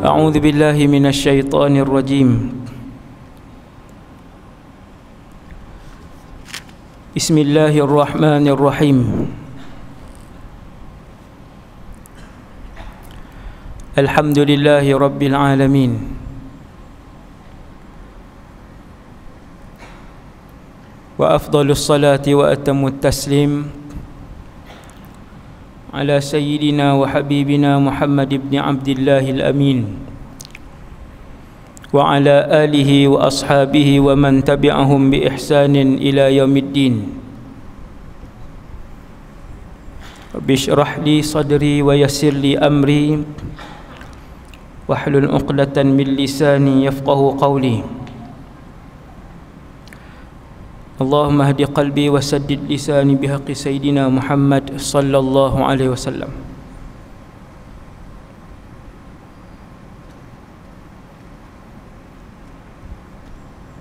أعوذ بالله من الشيطان الرجيم. بسم الله الرحمن الرحيم. الحمد لله رب العالمين، وأفضل الصلاة وأتم التسليم على سيدنا وحبيبنا محمد بن عبد الله الأمين، وعلى آله وأصحابه ومن تبعهم بإحسان إلى يوم الدين. رب اشرح لي صدري ويسر لي أمري واحلل عقدة من لساني يفقه قولي. اللهم اهد قلبي وسدد لساني بحق سيدنا محمد صلى الله عليه وسلم.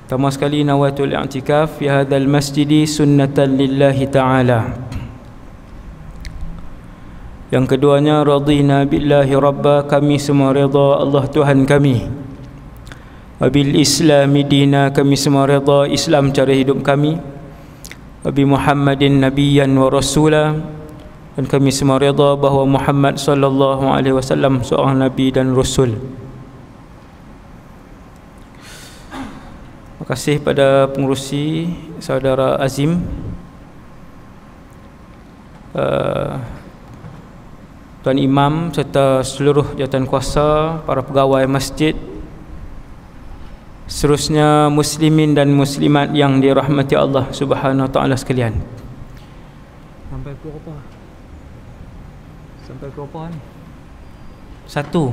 Pertama sekali, nawaitul i'tikaf fi hadzal masjid sunnatan lillahi ta'ala. Yang keduanya, radina billahi rabba, kami semua redha Allah Tuhan kami. Wabil islami dina, kami semua redha Islam cara hidup kami. Wabi Muhammadin nabiyyan wa rasula, dan kami semua redha bahawa Muhammad sallallahu alaihi wasallam seorang nabi dan rasul. Terima kasih pada pengurusi saudara Azim, Tuan Imam serta seluruh jawatan kuasa, para pegawai masjid, seterusnya muslimin dan muslimat yang dirahmati Allah Subhanahu wa taala sekalian. Sampai ke apa? Sampai ke apa ni? Satu.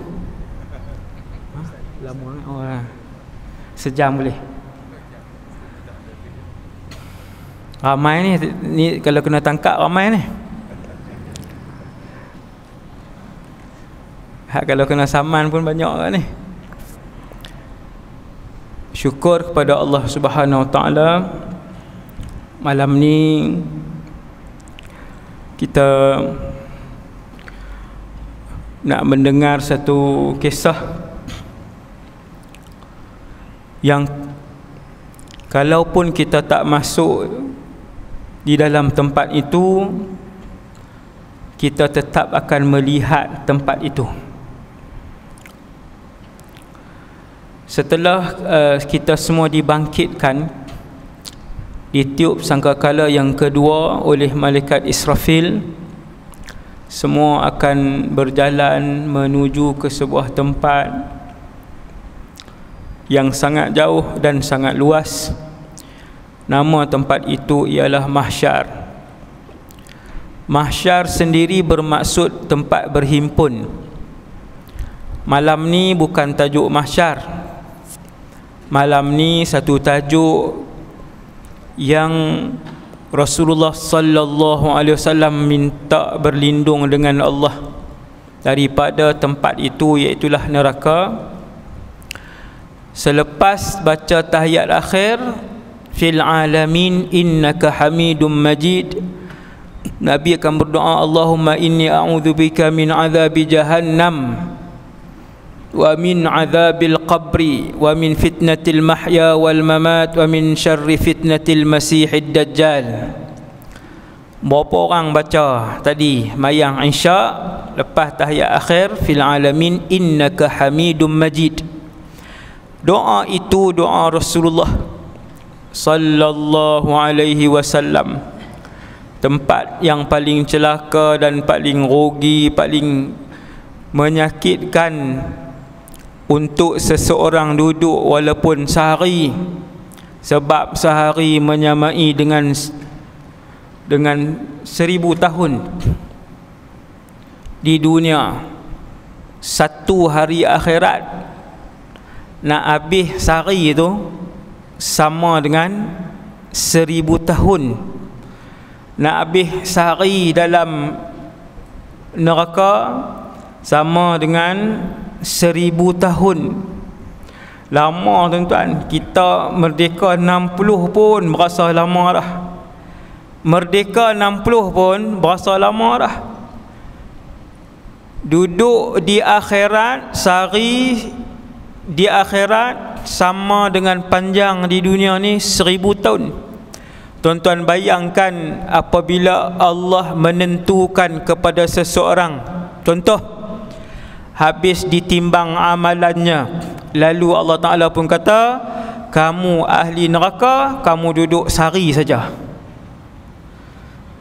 Lama ni. Oh, sejam boleh. Ramai ni kalau kena tangkap ramai ni. Kalau kena saman pun banyak kan ni. Syukur kepada Allah Subhanahu wa taala, malam ni kita nak mendengar satu kisah yang kalaupun kita tak masuk di dalam tempat itu, kita tetap akan melihat tempat itu. Setelah kita semua dibangkitkan, ditiup sangkakala yang kedua oleh malaikat Israfil, semua akan berjalan menuju ke sebuah tempat yang sangat jauh dan sangat luas. Nama tempat itu ialah mahsyar. Mahsyar sendiri bermaksud tempat berhimpun. Malam ni bukan tajuk mahsyar. Malam ni satu tajuk yang Rasulullah sallallahu alaihi wasallam minta berlindung dengan Allah daripada tempat itu, iaitu neraka. Selepas baca tahiyat akhir, fil alamin innaka hamidum majid, Nabi akan berdoa, Allahumma inni a'udzubika min azabi jahannam wa min azabil qabri wa min fitnatil mahya wal mamat wa min syarri fitnatil masihid dajjal. Berapa orang baca tadi mayang Isya lepas tahiyat akhir, fil alamin innaka hamidum majid. Doa itu doa Rasulullah sallallahu alaihi wasallam. Tempat yang paling celaka dan paling rugi, paling menyakitkan untuk seseorang duduk walaupun sehari, sebab sehari menyamai dengan 1000 tahun di dunia. Satu hari akhirat nak habis sehari itu sama dengan 1000 tahun. Nak habis sehari dalam neraka sama dengan 1000 tahun. Lama tuan-tuan. Kita merdeka 60 pun berasa lama dah. Merdeka 60 pun berasa lama dah. duduk di akhirat, sehari di akhirat sama dengan panjang di dunia ni 1000 tahun. Tuan-tuan bayangkan apabila Allah menentukan kepada seseorang, contoh, habis ditimbang amalannya, lalu Allah Ta'ala pun kata, kamu ahli neraka, kamu duduk sehari saja.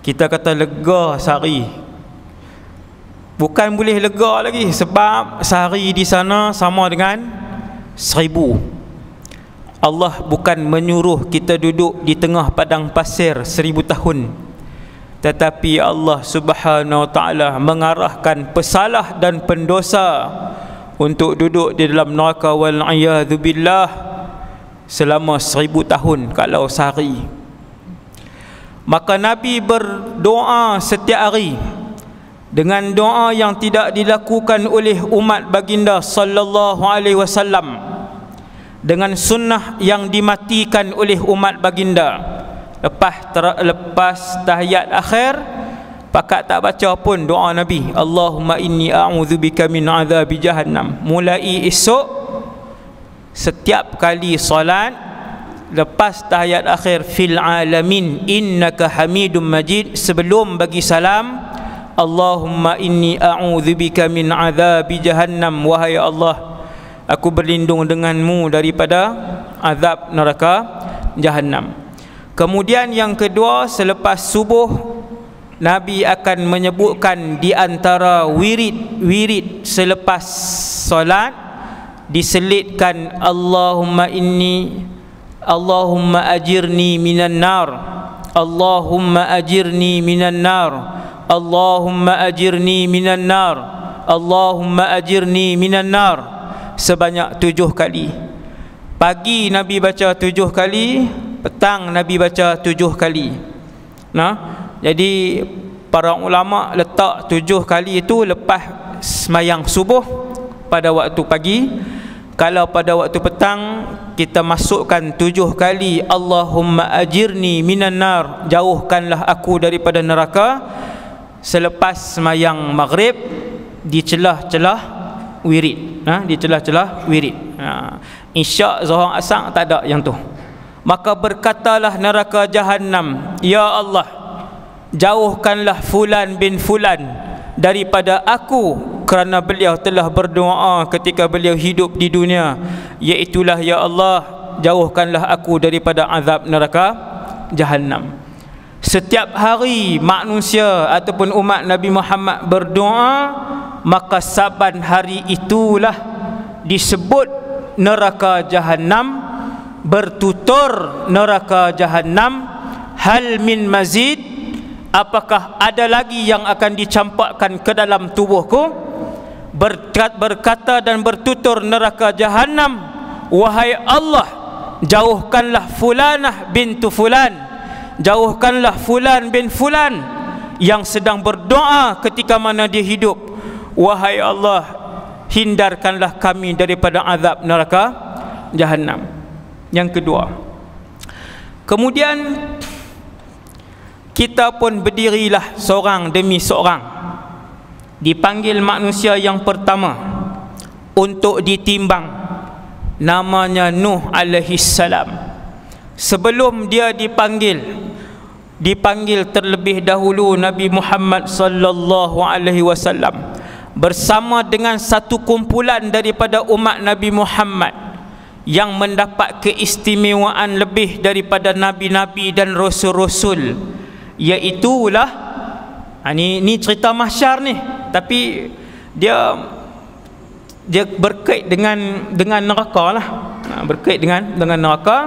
Kita kata lega sehari. Bukan boleh lega lagi, sebab sehari di sana sama dengan 1000. Allah bukan menyuruh kita duduk di tengah padang pasir 1000 tahun, tetapi Allah Subhanahu Wa Ta'ala mengarahkan pesalah dan pendosa untuk duduk di dalam neraka wal'iyadzubillah selama 1000 tahun kalau sehari. Maka Nabi berdoa setiap hari dengan doa yang tidak dilakukan oleh umat baginda sallallahu alaihi wasallam, dengan sunnah yang dimatikan oleh umat baginda. Lepas tahiyat akhir, pakat tak baca pun doa Nabi, Allahumma inni a'udzubika min azabi jahannam. Mulai esok, setiap kali solat, lepas tahiyat akhir, fil alamin innaka hamidum majid, sebelum bagi salam, Allahumma inni a'udzubika min azabi jahannam, wahai Allah, aku berlindung denganmu daripada azab neraka Jahannam. Kemudian yang kedua, selepas subuh, Nabi akan menyebutkan di antara wirid selepas solat, diselitkan Allahumma ajirni minan nar, Allahumma ajirni minan nar, Allahumma ajirni minan nar, Allahumma ajirni minan nar, sebanyak 7 kali. Pagi Nabi baca 7 kali, petang Nabi baca 7 kali. Nah, jadi para ulama letak 7 kali itu lepas semayang subuh pada waktu pagi. Kalau pada waktu petang, kita masukkan 7 kali Allahumma ajirni minan nar, jauhkanlah aku daripada neraka. Selepas semayang maghrib, di celah-celah wirid, di celah-celah wirid. Isyak, zuhur, asar tak ada yang tu. Maka berkatalah neraka Jahannam, ya Allah, jauhkanlah fulan bin fulan daripada aku, kerana beliau telah berdoa ketika beliau hidup di dunia, iaitulah ya Allah, jauhkanlah aku daripada azab neraka Jahannam. Setiap hari manusia ataupun umat Nabi Muhammad berdoa, maka saban hari itulah disebut neraka Jahannam, bertutur neraka Jahannam, hal min mazid, apakah ada lagi yang akan dicampakkan ke dalam tubuhku? Berkata dan bertutur neraka Jahannam, wahai Allah, jauhkanlah fulanah bintu fulan, jauhkanlah fulan bin fulan yang sedang berdoa ketika mana dia hidup. Wahai Allah, hindarkanlah kami daripada azab neraka Jahannam. Yang kedua, kemudian kita pun berdirilah seorang demi seorang, dipanggil manusia yang pertama untuk ditimbang, namanya Nuh alaihi salam. Sebelum dia dipanggil terlebih dahulu Nabi Muhammad sallallahu alaihi wasallam bersama dengan satu kumpulan daripada umat Nabi Muhammad yang mendapat keistimewaan lebih daripada nabi-nabi dan rasul-rasul, iaitulah ini cerita mahsyar ni, tapi dia berkait dengan neraka lah, berkait dengan neraka.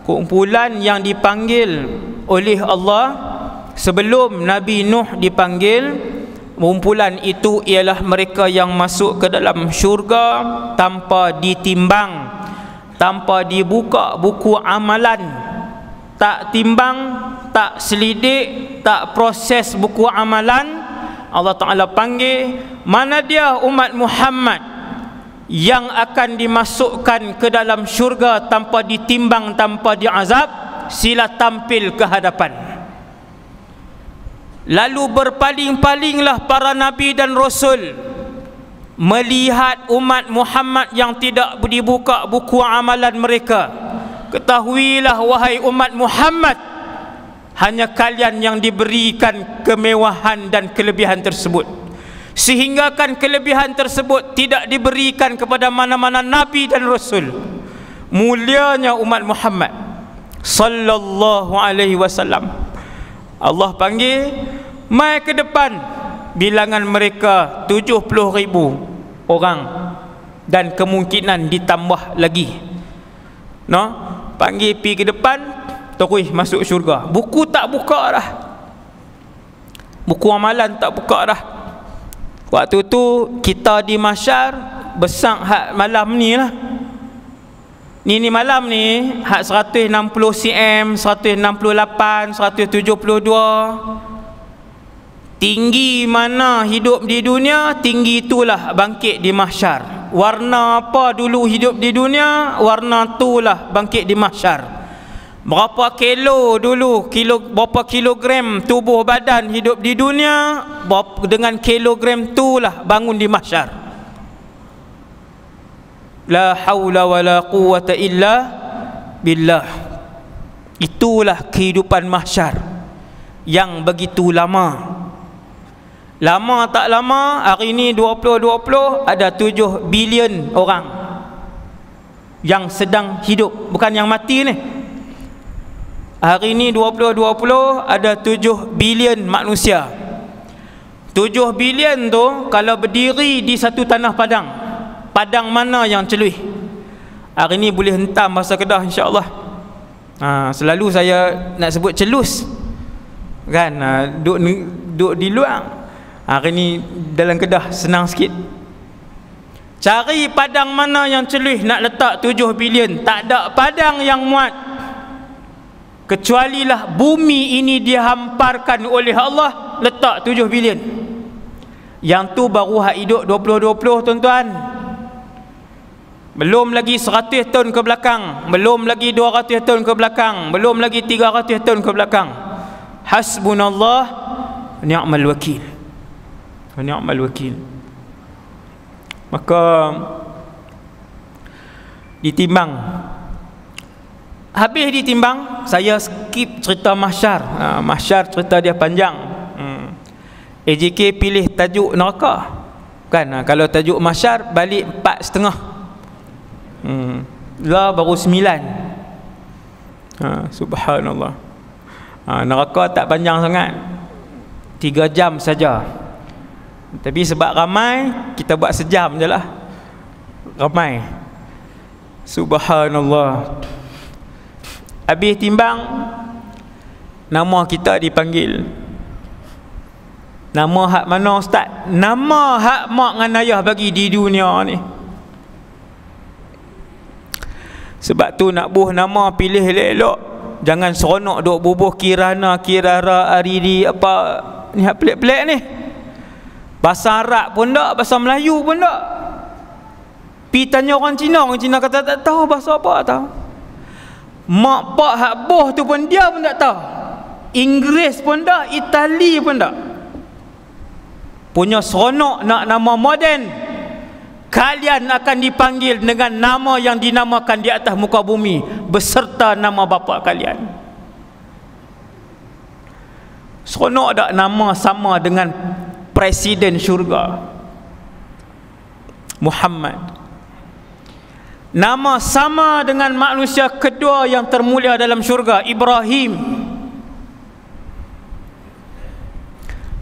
Kumpulan yang dipanggil oleh Allah sebelum Nabi Nuh dipanggil, kumpulan itu ialah mereka yang masuk ke dalam syurga tanpa ditimbang, tanpa dibuka buku amalan, tak timbang, tak selidik, tak proses buku amalan. Allah Ta'ala panggil, mana dia umat Muhammad yang akan dimasukkan ke dalam syurga tanpa ditimbang, tanpa diazab, sila tampil ke hadapan. Lalu berpaling-palinglah para nabi dan rasul melihat umat Muhammad yang tidak dibuka buku amalan mereka, ketahuilah wahai umat Muhammad, hanya kalian yang diberikan kemewahan dan kelebihan tersebut, sehinggakan kelebihan tersebut tidak diberikan kepada mana-mana nabi dan rasul. Mulianya umat Muhammad sallallahu alaihi wasallam. Allah panggil, mai ke depan, bilangan mereka 70,000 orang dan kemungkinan ditambah lagi. Panggil pi ke depan, terus masuk syurga. Buku tak buka dah, buku amalan tak buka dah. Waktu tu kita di mahsyar besar hak malam ni lah. Ni malam ni hak 160 cm, 168, 172. Tinggi mana hidup di dunia, tinggi itulah bangkit di mahsyar. Warna apa dulu hidup di dunia, warna itulah bangkit di mahsyar. Berapa kilo dulu, berapa kilogram tubuh badan hidup di dunia, dengan kilogram itulah bangun di mahsyar. La haula wala quwata illa billah. Itulah kehidupan mahsyar yang begitu lama. Lama tak lama, hari ini 2020 ada 7 bilion orang yang sedang hidup, bukan yang mati ni. Hari ini 2020 ada 7 bilion manusia. 7 bilion tu kalau berdiri di satu tanah padang, padang mana yang celuih? Hari ini boleh hentam bahasa Kedah insya-Allah. Selalu saya nak sebut celus kan, duduk di luar. Hari ni dalam Kedah senang sikit. Cari padang mana yang celuih nak letak 7 bilion. Tak ada padang yang muat, kecualilah bumi ini dihamparkan oleh Allah, letak 7 bilion. Yang tu baru hak hidup 2020 tuan-tuan. Belum lagi 100 tahun ke belakang, belum lagi 200 tahun ke belakang, belum lagi 300 tahun ke belakang. Hasbunallah ni'mal wakil. Ni'mal wakil. Maka ditimbang, habis ditimbang, saya skip cerita mahsyar. Mahsyar cerita dia panjang. AJK pilih tajuk neraka kan. Kalau tajuk mahsyar balik 4,5. Lah baru 9. Subhanallah. Neraka tak panjang sangat, 3 jam saja. Tapi sebab ramai, kita buat sejam je lah. Ramai. Subhanallah. Habis timbang, nama kita dipanggil. Nama hak mana ustaz? Nama hak mak dengan ayah bagi di dunia ni. Sebab tu nak buh nama pilih elok-elok. Jangan seronok duk bubuh kirana, kirara, aridi, apa ni hak pelik-pelik ni. Bahasa Arab pun tak, bahasa Melayu pun tak. Pi tanya orang Cina kata tak tahu bahasa apa tahu. Mak pak hak boh tu pun dia pun tak tahu. Inggeris pun tak, Itali pun tak. Punya seronok nak nama moden. Kalian akan dipanggil dengan nama yang dinamakan di atas muka bumi beserta nama bapa kalian. Seronok tak nama sama dengan Presiden syurga Muhammad? Nama sama dengan manusia kedua yang termulia dalam syurga, Ibrahim.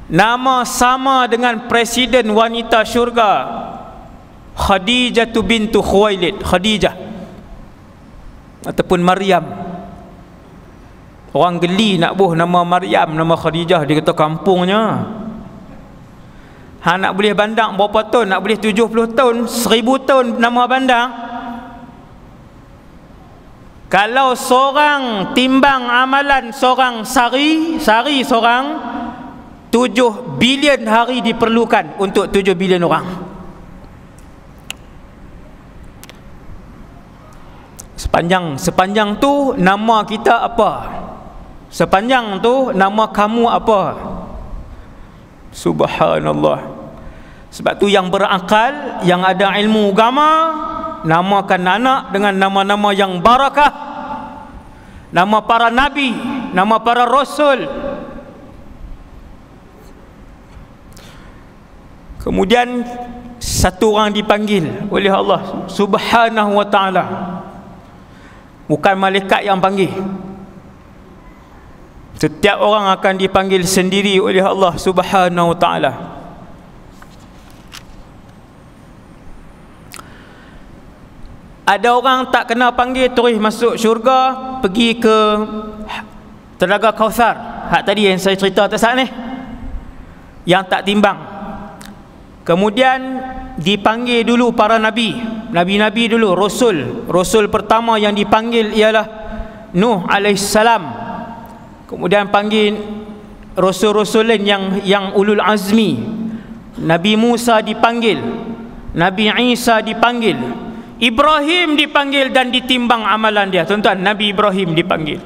Nama sama dengan presiden wanita syurga, Khadijah bintu Khuwailid, Khadijah ataupun Maryam. Orang geli nak buh nama Maryam, nama Khadijah, dia kata kampungnya. Nak boleh bandang berapa tahun? Nak boleh 70 tahun, 1000 tahun nama bandang. Kalau seorang timbang amalan seorang sehari seorang, 7 bilion hari diperlukan untuk 7 bilion orang. Sepanjang tu nama kita apa? Sepanjang tu nama kamu apa? Subhanallah. Sebab tu yang berakal, yang ada ilmu agama, namakan anak dengan nama-nama yang barakah, nama para nabi, nama para rasul. Kemudian satu orang dipanggil oleh Allah Subhanahu wa ta'ala, bukan malaikat yang panggil. Setiap orang akan dipanggil sendiri oleh Allah Subhanahu wa ta'ala. Ada orang tak kena panggil terus masuk syurga, pergi ke Telaga Kautsar. Hak tadi yang saya cerita atas ni, yang tak timbang. Kemudian dipanggil dulu para nabi, nabi-nabi dulu, rasul. Rasul pertama yang dipanggil ialah Nuh alaihissalam. Kemudian panggil rasul-rasul lain yang ulul azmi. Nabi Musa dipanggil, Nabi Isa dipanggil, Ibrahim dipanggil dan ditimbang amalan dia. Tuan-tuan, Nabi Ibrahim dipanggil.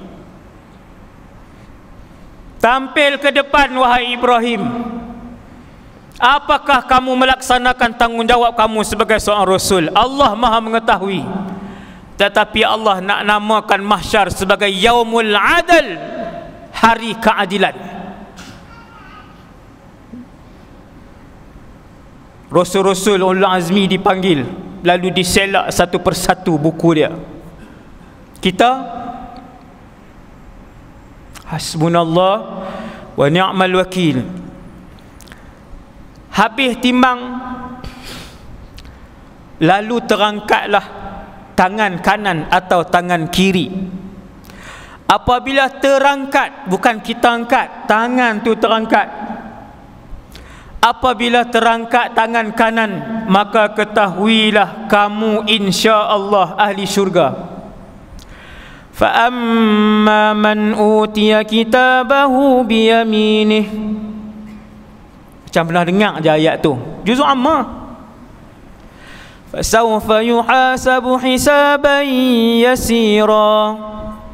Tampil ke depan, wahai Ibrahim. Apakah kamu melaksanakan tanggungjawab kamu sebagai seorang rasul? Allah Maha mengetahui. Tetapi Allah nak namakan mahsyar sebagai Yaumul Adl, hari keadilan. Rasul-rasul ulul azmi dipanggil, lalu diselak satu persatu buku dia. Kita hasbunallah wa ni'mal wakil. Habis timbang, lalu terangkatlah tangan kanan atau tangan kiri. Apabila terangkat, bukan kita angkat, tangan tu terangkat. Apabila terangkat tangan kanan, maka ketahuilah kamu insya-Allah ahli syurga. Fa amma man utiya kitabahu biyaminih. Macam pernah dengar je ayat tu, juzuk amma. Fasawfa yuhasabu hisaban yasira.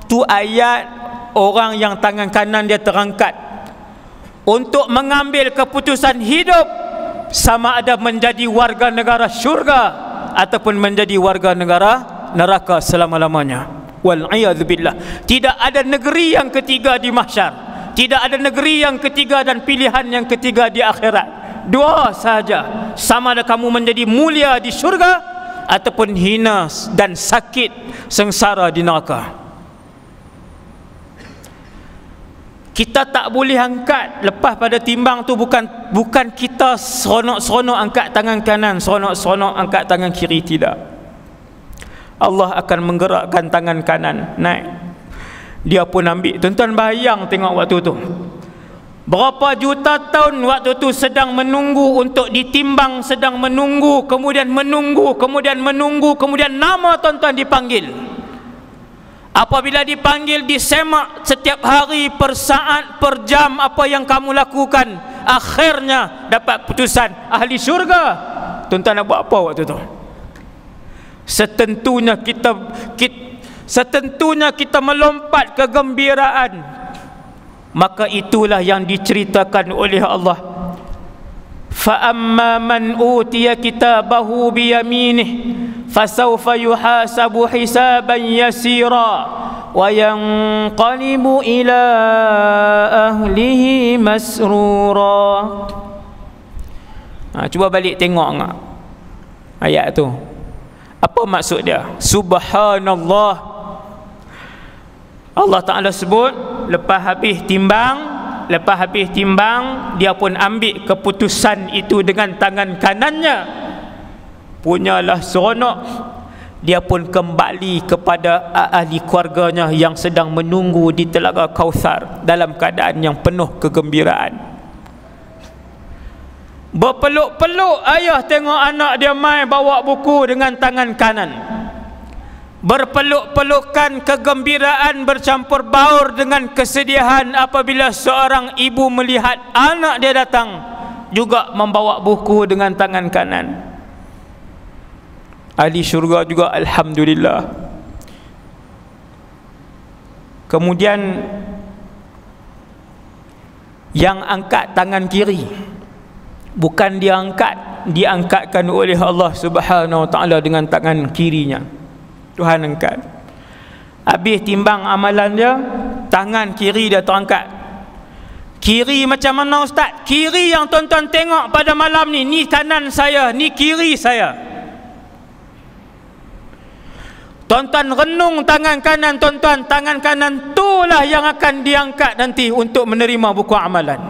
Tu ayat orang yang tangan kanan dia terangkat untuk mengambil keputusan hidup, sama ada menjadi warga negara syurga ataupun menjadi warga negara neraka selama-lamanya. Wal'iyadzubillah. Tidak ada negeri yang ketiga di mahsyar. Tidak ada negeri yang ketiga dan pilihan yang ketiga di akhirat. Dua sahaja. Sama ada kamu menjadi mulia di syurga ataupun hina dan sakit sengsara di neraka. Kita tak boleh angkat lepas pada timbang tu, bukan kita seronok-seronok angkat tangan kanan, seronok-seronok angkat tangan kiri, tidak. Allah akan menggerakkan tangan kanan naik, dia pun ambil. Tuan-tuan bayang tengok waktu tu, berapa juta tahun waktu tu sedang menunggu untuk ditimbang, sedang menunggu, kemudian menunggu, kemudian menunggu, kemudian nama tuan-tuan dipanggil. Apabila dipanggil, disemak setiap hari, per saat, per jam, apa yang kamu lakukan. Akhirnya dapat putusan ahli syurga. Tuan-tuan nak buat apa waktu tu? Setentunya kita melompat kegembiraan. Maka itulah yang diceritakan oleh Allah. Fa amma man utiya kitabahu biyaminih fasawfa yuhasabu hisaban yasira wa yanqalibu ila ahlihi masrura. Cuba balik tengok ayat tu. Apa maksud dia? Subhanallah. Allah Ta'ala sebut, lepas habis timbang, dia pun ambil keputusan itu dengan tangan kanannya. Punyalah seronok, dia pun kembali kepada ahli keluarganya yang sedang menunggu di Telaga Kautsar dalam keadaan yang penuh kegembiraan. Berpeluk-peluk ayah tengok anak dia mai bawa buku dengan tangan kanan. Berpeluk-pelukan, kegembiraan bercampur baur dengan kesedihan apabila seorang ibu melihat anak dia datang juga membawa buku dengan tangan kanan. Ahli syurga juga alhamdulillah. Kemudian yang angkat tangan kiri, bukan diangkatkan oleh Allah Subhanahu wa taala dengan tangan kirinya. Tuhan angkat. Habis timbang amalan dia, tangan kiri dia terangkat. Kiri macam mana ustaz? Kiri yang tuan-tuan tengok pada malam ni kanan saya, ni kiri saya. Tuan-tuan renung tangan kanan tuan-tuan, tangan kanan itulah yang akan diangkat nanti untuk menerima buku amalan.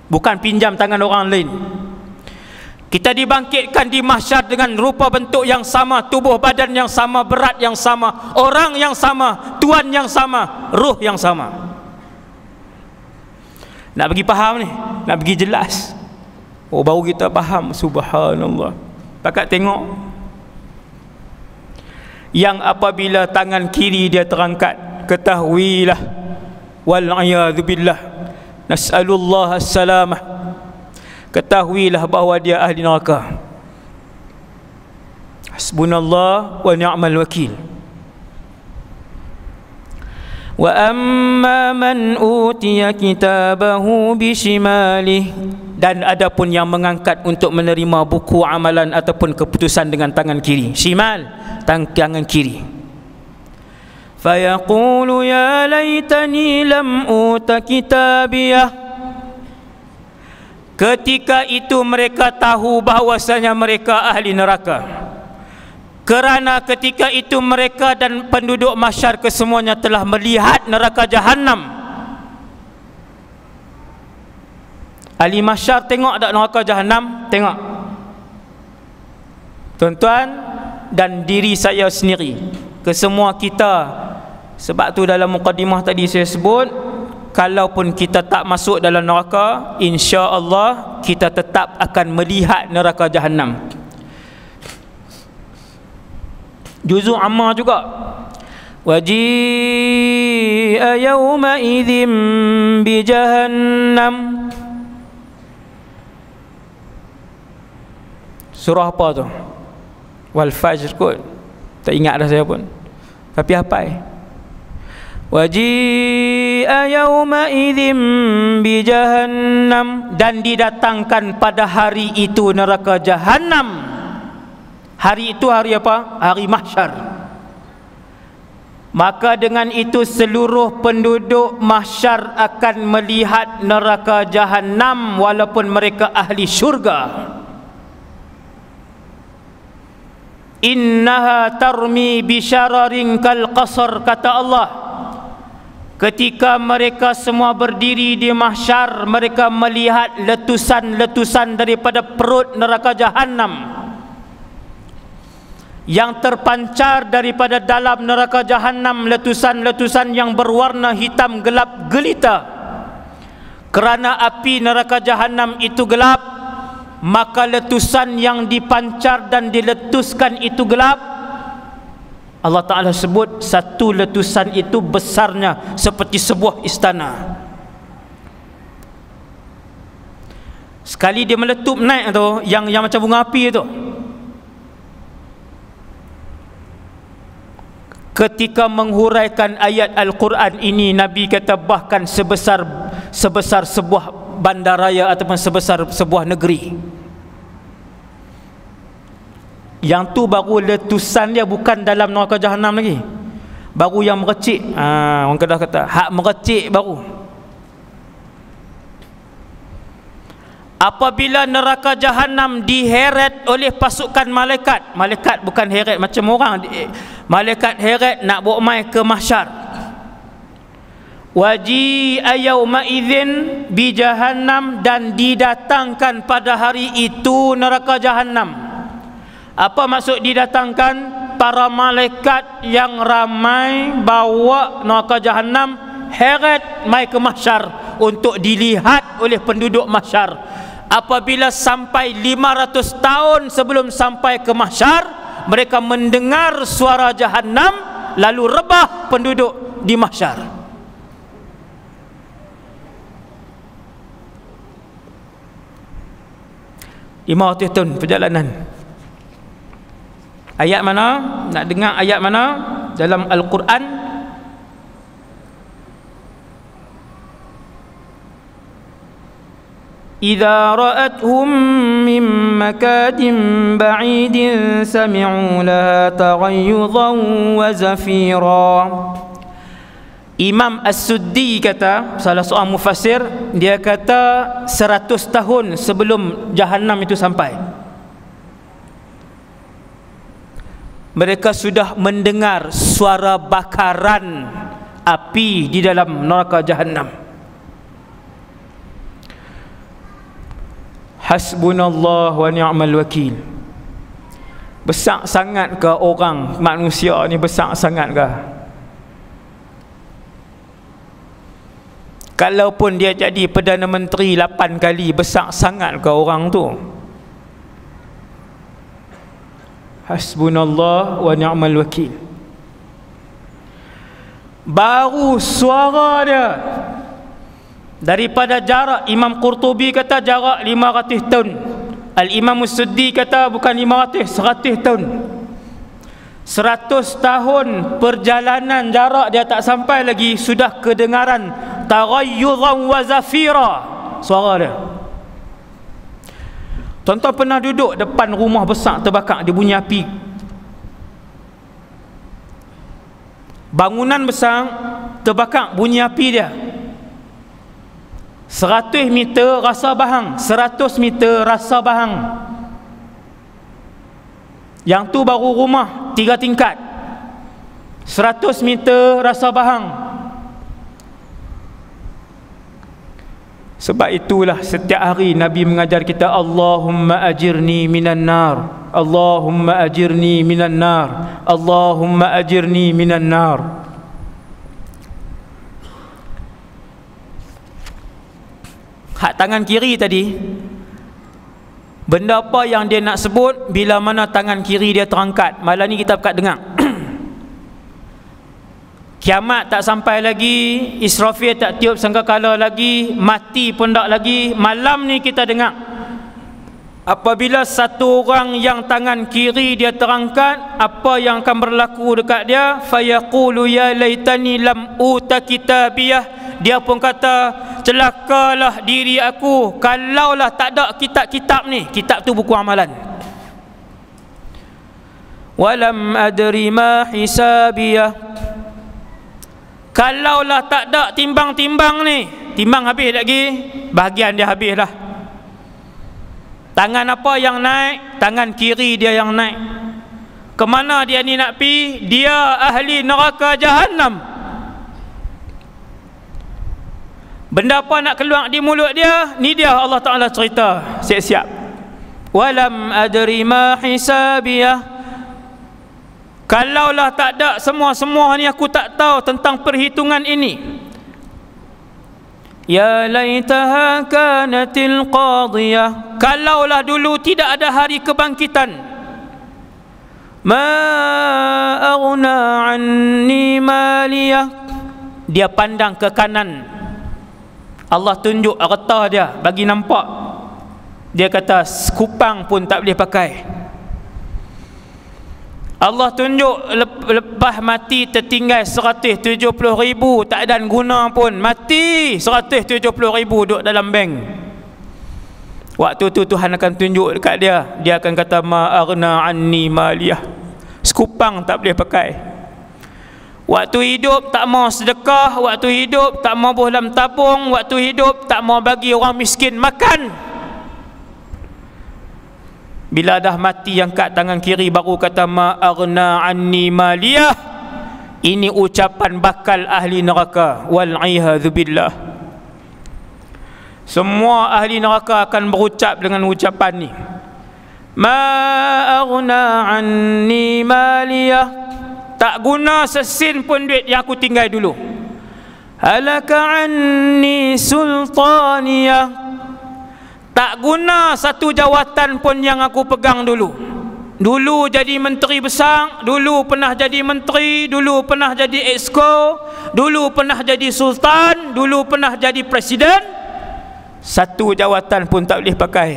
Bukan pinjam tangan orang lain. Kita dibangkitkan di mahsyar dengan rupa bentuk yang sama, tubuh badan yang sama, berat yang sama, orang yang sama, tuan yang sama, ruh yang sama. Nak bagi faham ni, nak bagi jelas. Oh, baru kita faham. Subhanallah. Pakat tengok. Yang apabila tangan kiri dia terangkat, ketahuilah, wal'iyadzubillah, nas'alullah as-salamah, ketahuilah bahawa dia ahli neraka. Hasbunallah wa ni'mal wakil. Wa amma man utiya kitabahu bishimalih, dan adapun yang mengangkat untuk menerima buku amalan ataupun keputusan dengan tangan kiri, shimal, tangan kiri. Fayaqulu ya laitani lam uta kitabiyah. Ketika itu mereka tahu bahwasanya mereka ahli neraka, kerana ketika itu mereka dan penduduk mahsyar kesemuanya telah melihat neraka jahanam. Ahli mahsyar tengok tak neraka jahanam? Tengok. Tuan-tuan dan diri saya sendiri, kesemua kita. Sebab tu dalam mukadimah tadi saya sebut, kalaupun kita tak masuk dalam neraka, insya-Allah kita tetap akan melihat neraka jahanam. Juzuk Ammar juga. Waji'a yawma idzim bi jahannam. Surah apa tu? Wal Fajr kot. Tak ingat dah saya pun. Tapi apa? Waji'a yawma idzim bi jahannam, dan didatangkan pada hari itu neraka jahanam. Hari itu hari apa? Hari mahsyar. Maka dengan itu seluruh penduduk mahsyar akan melihat neraka jahanam walaupun mereka ahli syurga. Innaha tarmi bisyararin kal qasar, kata Allah. Ketika mereka semua berdiri di mahsyar, mereka melihat letusan-letusan daripada perut neraka jahanam yang terpancar daripada dalam neraka jahanam, letusan-letusan yang berwarna hitam gelap gelita. Kerana api neraka jahanam itu gelap, maka letusan yang dipancar dan diletuskan itu gelap. Allah Ta'ala sebut satu letusan itu besarnya seperti sebuah istana. Sekali dia meletup naik tu, yang macam bunga api tu, ketika menghuraikan ayat Al-Quran ini, Nabi kata bahkan sebesar sebuah bandaraya ataupun sebesar sebuah negeri. Yang tu baru letusan dia, bukan dalam neraka jahanam lagi. Baru yang merecik. Orang Kedah kata hak merecik baru. Apabila neraka jahanam diheret oleh pasukan malaikat, malaikat bukan heret macam orang, malaikat heret nak bawa mai ke mahsyar. Waji'a yawma idzin bi jahannam, dan didatangkan pada hari itu neraka jahanam. Apa maksud didatangkan? Para malaikat yang ramai bawa neraka jahanam heret mai ke mahsyar untuk dilihat oleh penduduk mahsyar. Apabila sampai 500 tahun sebelum sampai ke mahsyar, mereka mendengar suara jahanam, lalu rebah penduduk di mahsyar. Lima tahun perjalanan. Ayat mana? Nak dengar ayat mana dalam Al-Quran? idza ra'athum min makanin ba'idin sami'u laha taghayyudan wa zafira. Imam As-Suddi kata, salah seorang mufassir, dia kata 100 tahun sebelum Jahannam itu sampai, mereka sudah mendengar suara bakaran api di dalam neraka Jahannam. Hasbunallah wa ni'mal wakil. Besar sangat ke orang manusia ni, besar sangat ke? Kalaupun dia jadi Perdana Menteri 8 kali, besar sangat ke orang tu? Hasbunallah wa ni'mal wakil. Baru suara dia, daripada jarak, Imam Qurtubi kata jarak 500 tahun, Al-Imam As-Suddi kata bukan 500, 100 tahun. 100 tahun perjalanan jarak dia tak sampai lagi, sudah kedengaran taghayyudan wa zafira, suara dia. Tuan-tuan pernah duduk depan rumah besar terbakar, dia bunyi api. Bangunan besar terbakar, bunyi api dia. 100 meter rasa bahang, 100 meter rasa bahang. Yang tu baru rumah 3 tingkat, 100 meter rasa bahang. Sebab itulah setiap hari Nabi mengajar kita, Allahumma ajirni minan nar, Allahumma ajirni minan nar, Allahumma ajirni minan nar. Hak tangan kiri tadi, benda apa yang dia nak sebut bila mana tangan kiri dia terangkat? Malam ni kita buka dengar. Kiamat tak sampai lagi, Israfil tak tiup sangkakala lagi, mati pun tak lagi. Malam ni kita dengar, apabila satu orang yang tangan kiri dia terangkat, apa yang akan berlaku dekat dia? Fayaqulu ya laitani lam uta kitabiyah. Dia pun kata, celakalah diri aku kalaulah tak ada kitab-kitab ni. Kitab tu buku amalan. Walam adri ma hisabiyah. Kalaulah tak ada timbang-timbang ni, timbang habis lagi, bahagian dia habis lah. Tangan apa yang naik? Tangan kiri dia yang naik. Kemana dia ni nak pi? Dia ahli neraka Jahannam. Benda apa nak keluar di mulut dia? Ni dia Allah Ta'ala cerita, siap-siap. Walam adri ma hisabiyah. Kalaulah tak ada semua-semua ni, aku tak tahu tentang perhitungan ini. Ya laitaha kanatil qadiyah. Kalaulah dulu tidak ada hari kebangkitan. Ma aghna anni maliyah. Dia pandang ke kanan, Allah tunjuk harta dia, bagi nampak. Dia kata kupang pun tak boleh pakai. Allah tunjuk lepas mati tertinggal 170,000, tak ada guna pun, mati 170,000 duduk dalam bank. Waktu tu Tuhan akan tunjuk dekat dia, dia akan kata ma aghna anni maliyah, sekupang tak boleh pakai. Waktu hidup tak mau sedekah, waktu hidup tak mau dalam tabung, waktu hidup tak mau bagi orang miskin makan. Bila dah mati yang kat tangan kiri baru kata ma aghna anni maliyah. Ini ucapan bakal ahli neraka, wal iyadzu billah. Semua ahli neraka akan berucap dengan ucapan ni, ma aghna anni maliyah. Tak guna sesin pun duit yang aku tinggal dulu. Halaka anni sultaniyah. Tak guna satu jawatan pun yang aku pegang dulu. Dulu jadi menteri besar, dulu pernah jadi menteri, dulu pernah jadi exco, dulu pernah jadi sultan, dulu pernah jadi presiden. Satu jawatan pun tak boleh pakai.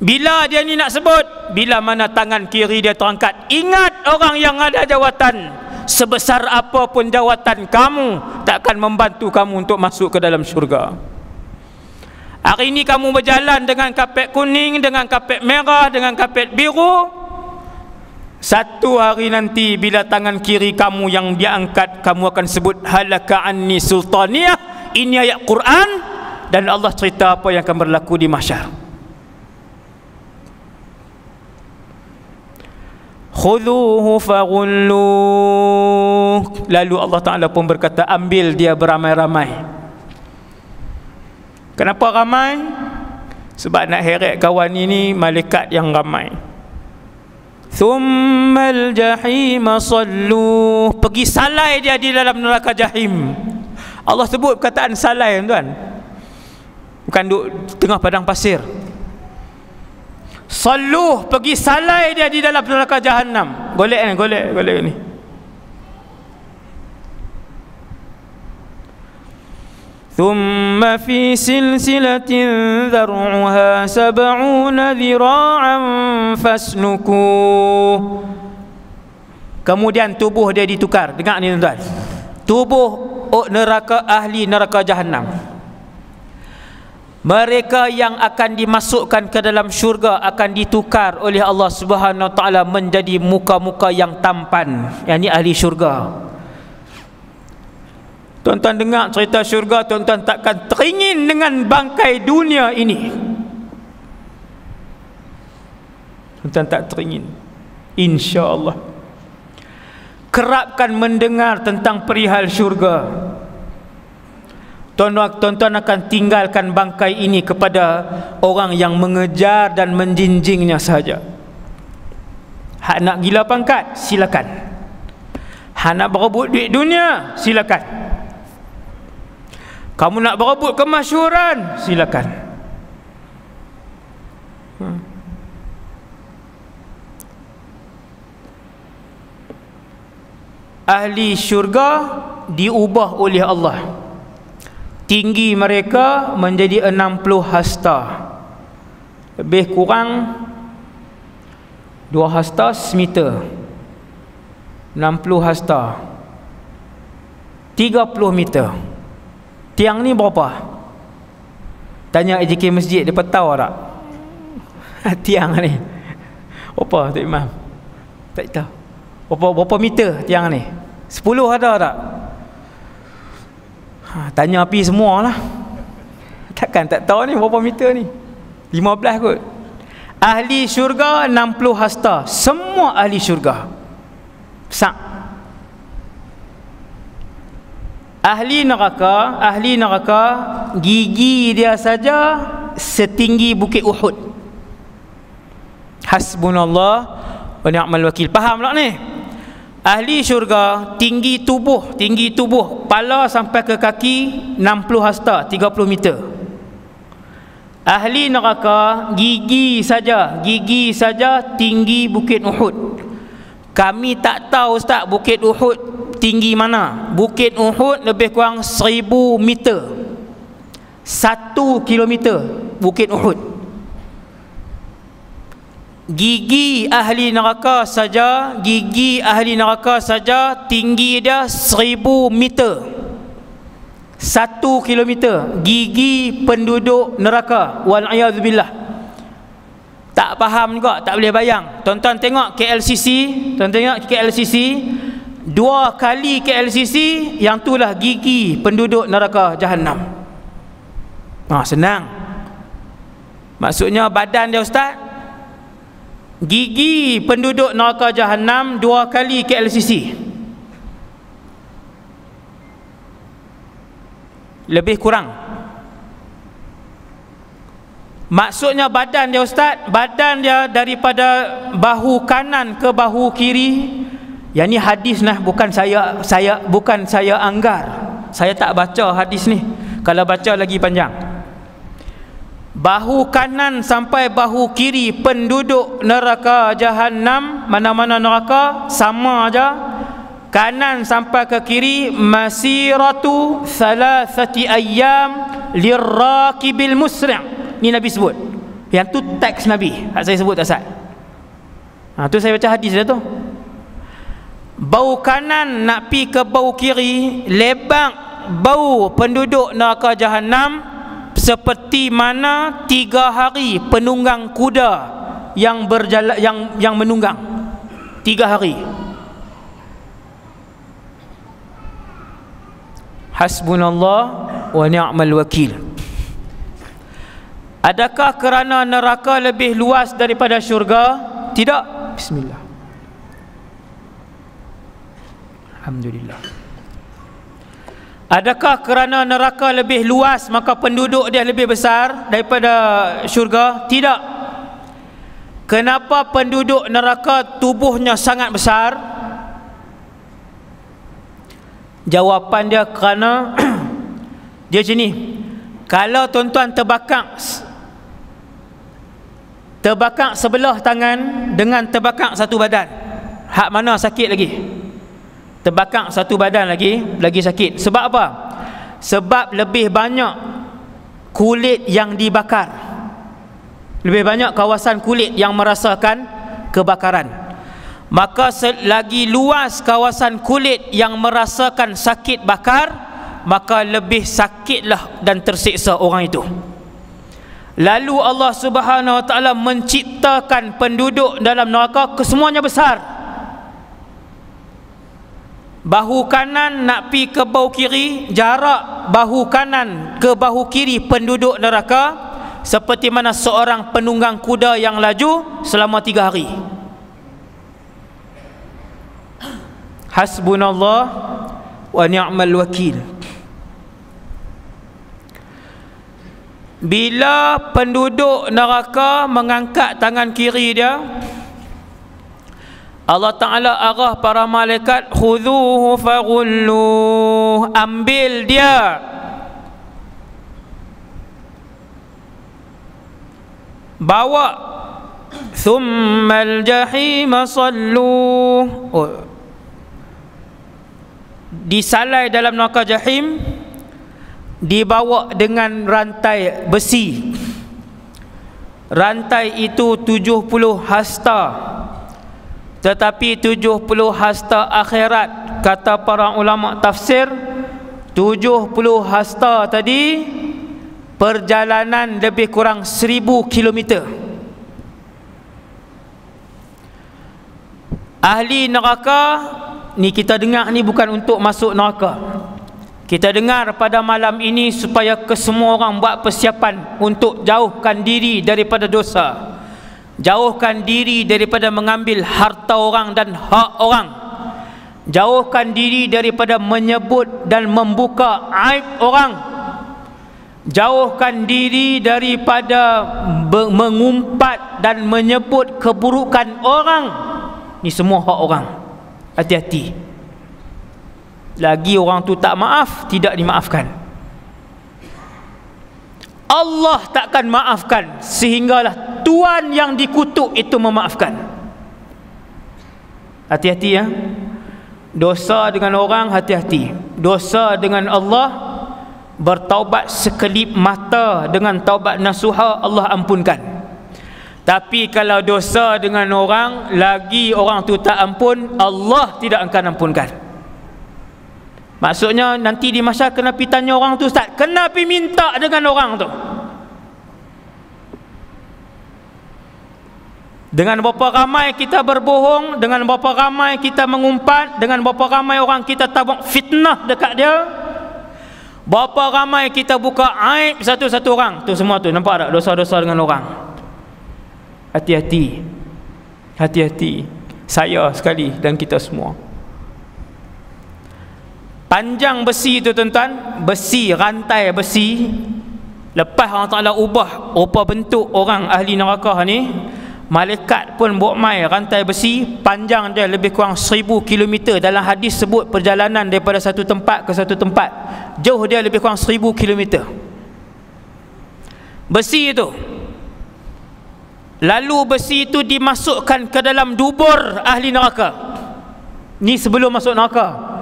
Bila dia ni nak sebut, bila mana tangan kiri dia terangkat, ingat orang yang ada jawatan. Sebesar apapun jawatan kamu, takkan membantu kamu untuk masuk ke dalam syurga. Hari ini kamu berjalan dengan kapet kuning, dengan kapet merah, dengan kapet biru. Satu hari nanti bila tangan kiri kamu yang diangkat, kamu akan sebut halaka anni sultaniyah. Ini ayat Quran, dan Allah cerita apa yang akan berlaku di mahsyar. Khudhuhu faghulluh. Lalu Allah Ta'ala pun berkata, ambil dia beramai-ramai. Kenapa ramai? Sebab nak heret kawan ini malaikat yang ramai. Thummal jahima salluh. Pergi salai dia di dalam neraka jahim. Allah sebut perkataan salai, tuan. Bukan duduk tengah padang pasir. Salluh, pergi salai dia di dalam neraka jahannam. Golek ni. Thumma fi silsilatin dhar'uha 70 dhira'an faslukuh. Kemudian tubuh dia ditukar. Dengar ni tuan. Tubuh neraka, ahli neraka jahannam. Mereka yang akan dimasukkan ke dalam syurga akan ditukar oleh Allah Subhanahu Wa Taala menjadi muka-muka yang tampan. Yang ni ahli syurga. Tuan-tuan dengar cerita syurga, tuan-tuan takkan teringin dengan bangkai dunia ini. Tuan-tuan tak teringin, insya-Allah. Kerapkan mendengar tentang perihal syurga. Tuan-tuan akan tinggalkan bangkai ini kepada orang yang mengejar dan menjinjingnya sahaja. Hak nak gila pangkat, silakan. Hak nak berebut duit dunia, silakan. Kamu nak berebut kemasyhuran, silakan. Ahli syurga diubah oleh Allah. Tinggi mereka menjadi 60 hasta. Lebih kurang 2 hasta semeter. 60 hasta 30 meter. Tiang ni berapa? Tanya AJK masjid, dia tahu tak? Tiang ni berapa, Tok Imam? Tak tahu. Berapa meter tiang ni? 10 ada tak? Tanya api semua lah. Takkan tak tahu ni berapa meter ni. 15 kot. Ahli syurga 60 hasta. Semua ahli syurga. Sak. Ahli neraka gigi dia saja setinggi bukit Uhud. Hasbunallah wa ni'mal wakil. Faham tak ni? Ahli syurga tinggi tubuh, kepala sampai ke kaki 60 hasta, 30 meter. Ahli neraka gigi saja tinggi bukit Uhud. Kami tak tahu Ustaz bukit Uhud tinggi mana. Bukit Uhud lebih kurang 1000 meter. 1 kilometer bukit Uhud. Gigi ahli neraka saja tinggi dia 1000 meter, 1 kilometer. Gigi penduduk neraka, wal'iyadzubillah. Tak faham juga, tak boleh bayang. Tuan-tuan tengok KLCC, 2 kali KLCC, yang itulah gigi penduduk neraka Jahannam. Senang. Maksudnya badan dia Ustaz, gigi penduduk neraka Jahannam 2 kali KLCC. Lebih kurang. Maksudnya badan dia Ustaz, badan dia daripada bahu kanan ke bahu kiri. Yang ni hadis nah, bukan saya anggar. Saya tak baca hadis ni. Kalau baca lagi panjang. Bahu kanan sampai bahu kiri penduduk neraka Jahannam, mana-mana neraka sama aja. Kanan sampai ke kiri masiratu 3 ayyam lirakibil musri'. Ni Nabi sebut. Yang tu teks Nabi. Saya sebut tak Ustaz? Tu saya baca hadis dia tu. Bau kanan nak pi ke bau kiri, lebak bau penduduk neraka Jahannam seperti mana 3 hari penunggang kuda yang berjalan, yang menunggang 3 hari. Hasbunallah wa ni'mal wakil. Adakah kerana neraka lebih luas daripada syurga? Tidak. Bismillah. Alhamdulillah. Adakah kerana neraka lebih luas maka penduduk dia lebih besar daripada syurga? Tidak. Kenapa penduduk neraka tubuhnya sangat besar? Jawapan dia kerana dia macam ni. Kalau tuan-tuan terbakar sebelah tangan dengan terbakar satu badan, hak mana sakit lagi? Terbakar satu badan lagi sakit. Sebab apa? Sebab lebih banyak kulit yang dibakar, lebih banyak kawasan kulit yang merasakan kebakaran. Maka selagi luas kawasan kulit yang merasakan sakit bakar, maka lebih sakitlah dan tersiksa orang itu. Lalu Allah Subhanahu Wa Taala menciptakan penduduk dalam neraka kesemuanya besar. Bahu kanan nak pi ke bahu kiri, jarak bahu kanan ke bahu kiri penduduk neraka seperti mana seorang penunggang kuda yang laju selama 3 hari. Hasbunallah wa ni'mal wakil. Bila penduduk neraka mengangkat tangan kiri dia, Allah Ta'ala arah para malaikat, khudhuhu faghulluh, ambil dia, bawa, thummal jahima salluh, disalai dalam neraka jahim, dibawa dengan rantai besi. Rantai itu 70 hasta, tetapi 70 hasta akhirat, kata para ulama tafsir, 70 hasta tadi perjalanan lebih kurang 1000 kilometer. Ahli neraka ni, kita dengar ni bukan untuk masuk neraka. Kita dengar pada malam ini supaya kesemua orang buat persiapan untuk jauhkan diri daripada dosa, jauhkan diri daripada mengambil harta orang dan hak orang, jauhkan diri daripada menyebut dan membuka aib orang, jauhkan diri daripada mengumpat dan menyebut keburukan orang. Ni semua hak orang. Hati-hati. Lagi orang tu tak maaf, tidak dimaafkan. Allah takkan maafkan sehinggalah Tuhan yang dikutuk itu memaafkan. Hati-hati ya. Dosa dengan orang hati-hati. Dosa dengan Allah, bertaubat sekelip mata dengan taubat nasuha, Allah ampunkan. Tapi kalau dosa dengan orang, lagi orang tu tak ampun, Allah tidak akan ampunkan. Maksudnya nanti di masa kena pi tanya orang tu, Ustaz, kena pi minta dengan orang tu. Dengan berapa ramai kita berbohong, dengan berapa ramai kita mengumpat, dengan berapa ramai orang kita tabuk fitnah dekat dia, berapa ramai kita buka aib satu-satu orang. Tu semua tu, nampak tak dosa-dosa dengan orang? Hati-hati. Hati-hati. Saya sekali dan kita semua. Panjang besi itu tuan-tuan, besi, rantai besi, lepas Allah Ta'ala ubah rupa bentuk orang ahli neraka ni, malaikat pun buat mai rantai besi, panjang dia lebih kurang 1000 km. Dalam hadis sebut perjalanan daripada satu tempat ke satu tempat, jauh dia lebih kurang 1000 km besi itu. Lalu besi itu dimasukkan ke dalam dubur ahli neraka. Ni sebelum masuk neraka.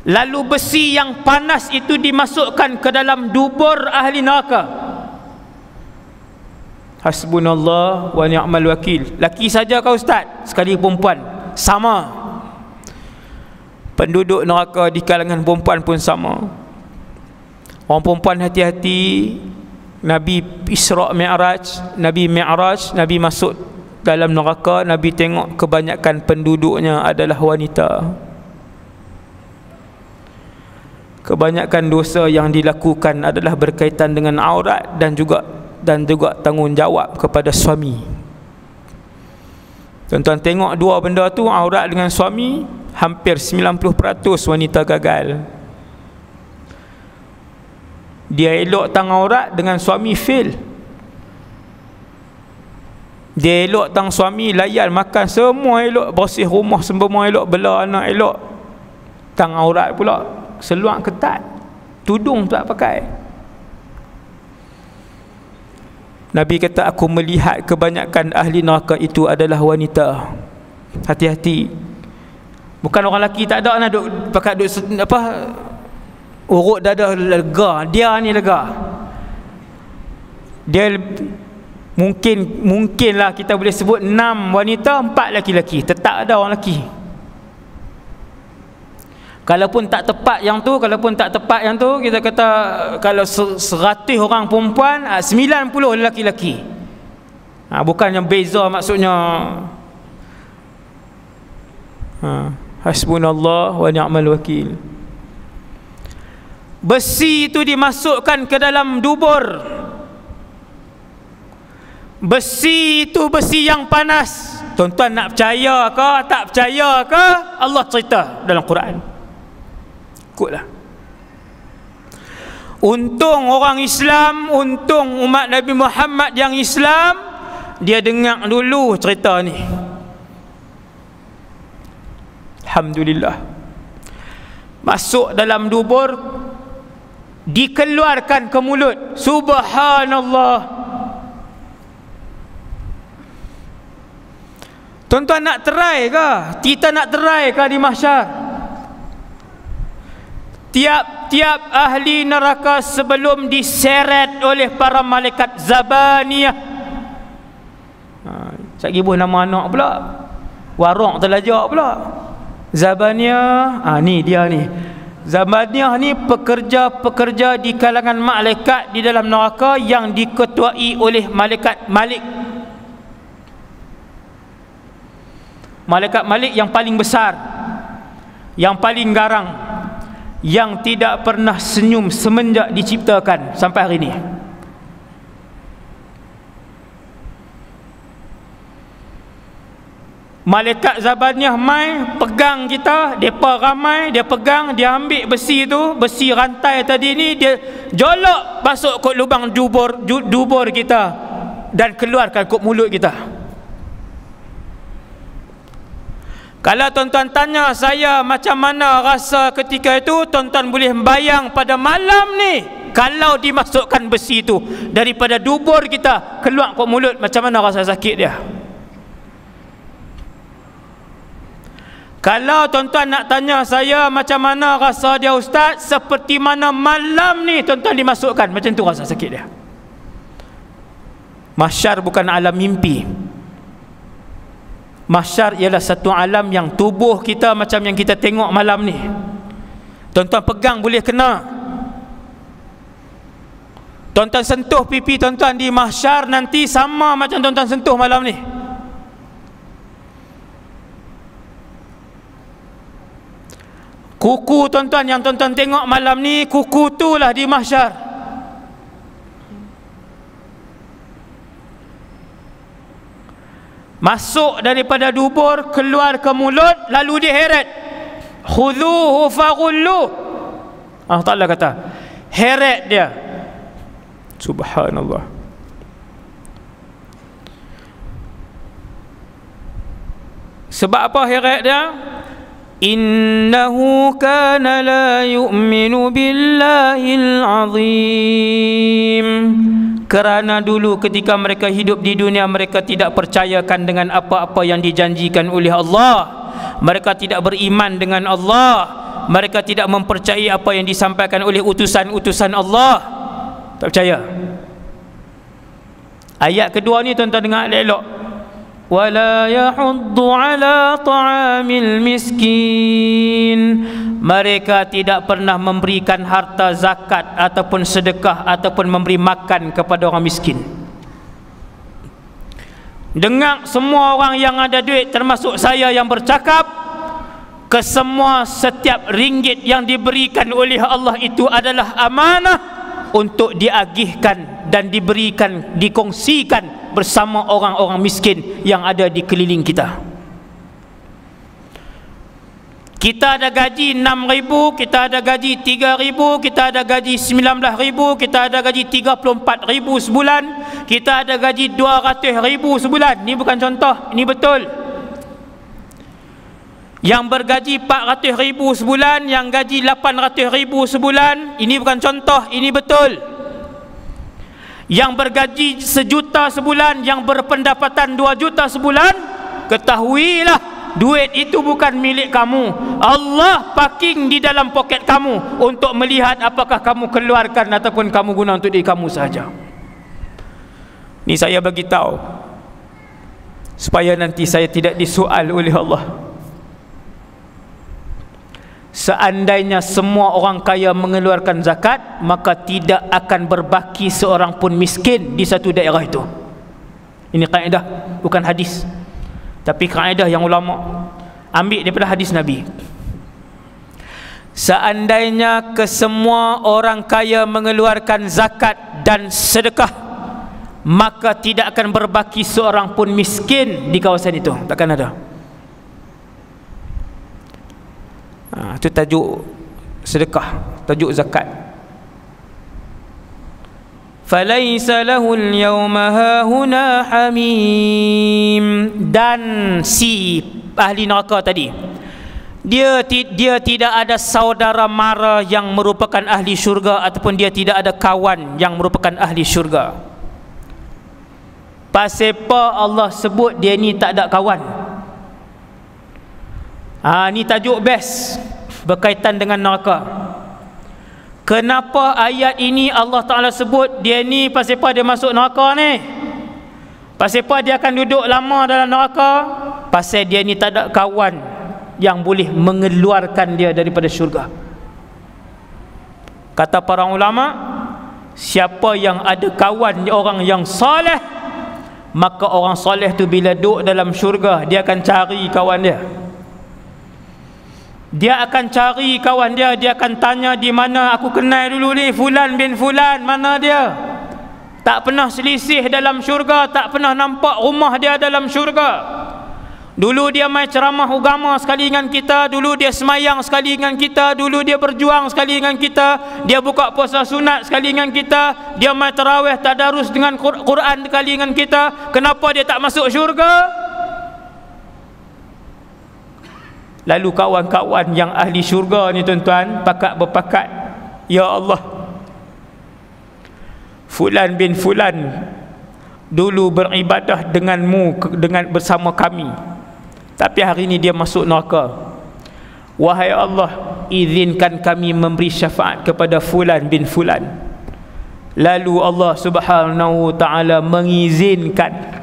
Lalu besi yang panas itu dimasukkan ke dalam dubur ahli neraka. Hasbunallah wa ni'mal wakil. Laki saja kau Ustaz, sekali perempuan sama. Penduduk neraka di kalangan perempuan pun sama. Orang perempuan hati-hati. Nabi Isra' Mi'raj, Nabi masuk dalam neraka, Nabi tengok kebanyakan penduduknya adalah wanita. Kebanyakan dosa yang dilakukan adalah berkaitan dengan aurat dan juga tanggungjawab kepada suami. Tuan-tuan tengok dua benda tu, aurat dengan suami, hampir 90% wanita gagal. Dia elok tang aurat, dengan suami fail. Dia elok tang suami, layan makan semua elok, bersih rumah semua elok, bela anak elok. Tang aurat pula seluar ketat, tudung tak pakai. Nabi kata, aku melihat kebanyakan ahli neraka itu adalah wanita. Hati-hati. Bukan orang lelaki tak ada nak duk pakai duk apa, urut dada lega. Dia ni lega. Dia mungkinlah kita boleh sebut 6 wanita, 4 lelaki-lelaki. Tetap ada orang lelaki. Kalaupun tak tepat yang tu, kita kata kalau 100 orang perempuan, 90 lelaki-lelaki. Bukan yang beza maksudnya. Hasbunallah wa ni'mal wakil. Besi itu dimasukkan ke dalam dubur. Besi itu besi yang panas. Tuan-tuan nak percaya ke tak percaya ke, Allah cerita dalam Quran. Ikutlah. Untung orang Islam, untung umat Nabi Muhammad yang Islam, dia dengar dulu cerita ni. Alhamdulillah. Masuk dalam dubur, dikeluarkan ke mulut. Subhanallah. Tuan-tuan nak try ke? Kita nak try ke di mahsyar? Tiap-tiap ahli neraka sebelum diseret oleh para malaikat Zabaniyah. Cak gibuh nama anak pula. Warok terlajak pula. Zabaniyah, ni dia ni. Zabaniyah ni pekerja-pekerja di kalangan malaikat di dalam neraka yang diketuai oleh malaikat Malik. Malaikat Malik yang paling besar, yang paling garang, yang tidak pernah senyum semenjak diciptakan sampai hari ini. Malaikat Zabaniyah mai pegang kita, depa ramai, dia pegang, dia ambil besi tu, besi rantai tadi ni, dia jolok masuk ke lubang dubur kita dan keluarkan ke mulut kita. Kalau tuan-tuan tanya saya macam mana rasa ketika itu, tuan-tuan boleh bayang pada malam ni, kalau dimasukkan besi itu daripada dubur kita keluar ke mulut, macam mana rasa sakit dia. Kalau tuan-tuan nak tanya saya macam mana rasa dia ustaz, seperti mana malam ni tuan-tuan dimasukkan, macam tu rasa sakit dia. Mahsyar bukan alam mimpi. Mahsyar ialah satu alam yang tubuh kita macam yang kita tengok malam ni. Tuan-tuan pegang boleh kena. Tuan-tuan sentuh pipi tuan-tuan di mahsyar nanti sama macam tuan-tuan sentuh malam ni. Kuku tuan-tuan yang tuan-tuan tengok malam ni, kuku tu lah di mahsyar. Masuk daripada dubur, keluar ke mulut, lalu diheret. Khudhuhu faghullu. Allah Ta'ala kata, heret dia. Subhanallah. Sebab apa heret dia? Innahu kana la yu'minu billahil azim. Kerana dulu ketika mereka hidup di dunia, mereka tidak percayakan dengan apa-apa yang dijanjikan oleh Allah. Mereka tidak beriman dengan Allah. Mereka tidak mempercayai apa yang disampaikan oleh utusan-utusan Allah. Tak percaya. Ayat kedua ni tuan-tuan dengar elok. Wala yahuddu ala ta'amil miskin. mereka tidak pernah memberikan harta zakat ataupun sedekah ataupun memberi makan kepada orang miskin. Dengar semua orang yang ada duit, termasuk saya yang bercakap, kesemua setiap ringgit yang diberikan oleh Allah itu adalah amanah untuk diagihkan dan diberikan, dikongsikan bersama orang-orang miskin yang ada di keliling kita. Kita ada gaji 6,000, kita ada gaji 3,000, kita ada gaji 19,000, kita ada gaji 34,000 sebulan, kita ada gaji 200,000 sebulan. Ini bukan contoh, ini betul. Yang bergaji 400,000 sebulan, yang gaji 800,000 sebulan, ini bukan contoh, ini betul. Yang bergaji 1 juta sebulan, yang berpendapatan 2 juta sebulan, ketahuilah duit itu bukan milik kamu. Allah parking di dalam poket kamu untuk melihat apakah kamu keluarkan ataupun kamu guna untuk diri kamu sahaja. Ini saya bagi tahu supaya nanti saya tidak disoal oleh Allah. Seandainya semua orang kaya mengeluarkan zakat, maka tidak akan berbaki seorang pun miskin di satu daerah itu. Ini kaedah, bukan hadis, tapi kaedah yang ulama ambil daripada hadis Nabi. Seandainya kesemua orang kaya mengeluarkan zakat dan sedekah, maka tidak akan berbaki seorang pun miskin di kawasan itu. Takkan ada. Itu tajuk sedekah, tajuk zakat. Falaisa lahul yawma hahuna hamim. Dan si ahli neraka tadi, dia tidak ada saudara mara yang merupakan ahli syurga, ataupun dia tidak ada kawan yang merupakan ahli syurga. Pasal apa Allah sebut dia ni tak ada kawan? Ni tajuk best berkaitan dengan neraka. Kenapa ayat ini Allah Ta'ala sebut dia ni pasal apa dia masuk neraka ni? Pasal apa dia akan duduk lama dalam neraka? Pasal dia ni tak ada kawan yang boleh mengeluarkan dia daripada syurga. Kata para ulama, siapa yang ada kawan orang yang soleh, maka orang soleh tu bila duduk dalam syurga, dia akan cari kawan dia. Dia akan cari kawan dia, dia akan tanya di mana aku kenal dulu ni, Fulan bin Fulan, mana dia? Tak pernah selisih dalam syurga, tak pernah nampak rumah dia dalam syurga. Dulu dia main ceramah agama sekali dengan kita, dulu dia semayang sekali dengan kita, dulu dia berjuang sekali dengan kita, dia buka puasa sunat sekali dengan kita, dia main tarawih tadarus dengan Quran sekali dengan kita. Kenapa dia tak masuk syurga? Lalu kawan-kawan yang ahli syurga ni tuan-tuan, pakat berpakat, ya Allah, Fulan bin Fulan dulu beribadah denganmu, dengan bersama kami, tapi hari ini dia masuk neraka. Wahai Allah, izinkan kami memberi syafaat kepada Fulan bin Fulan. Lalu Allah Subhanahu wa ta'ala mengizinkan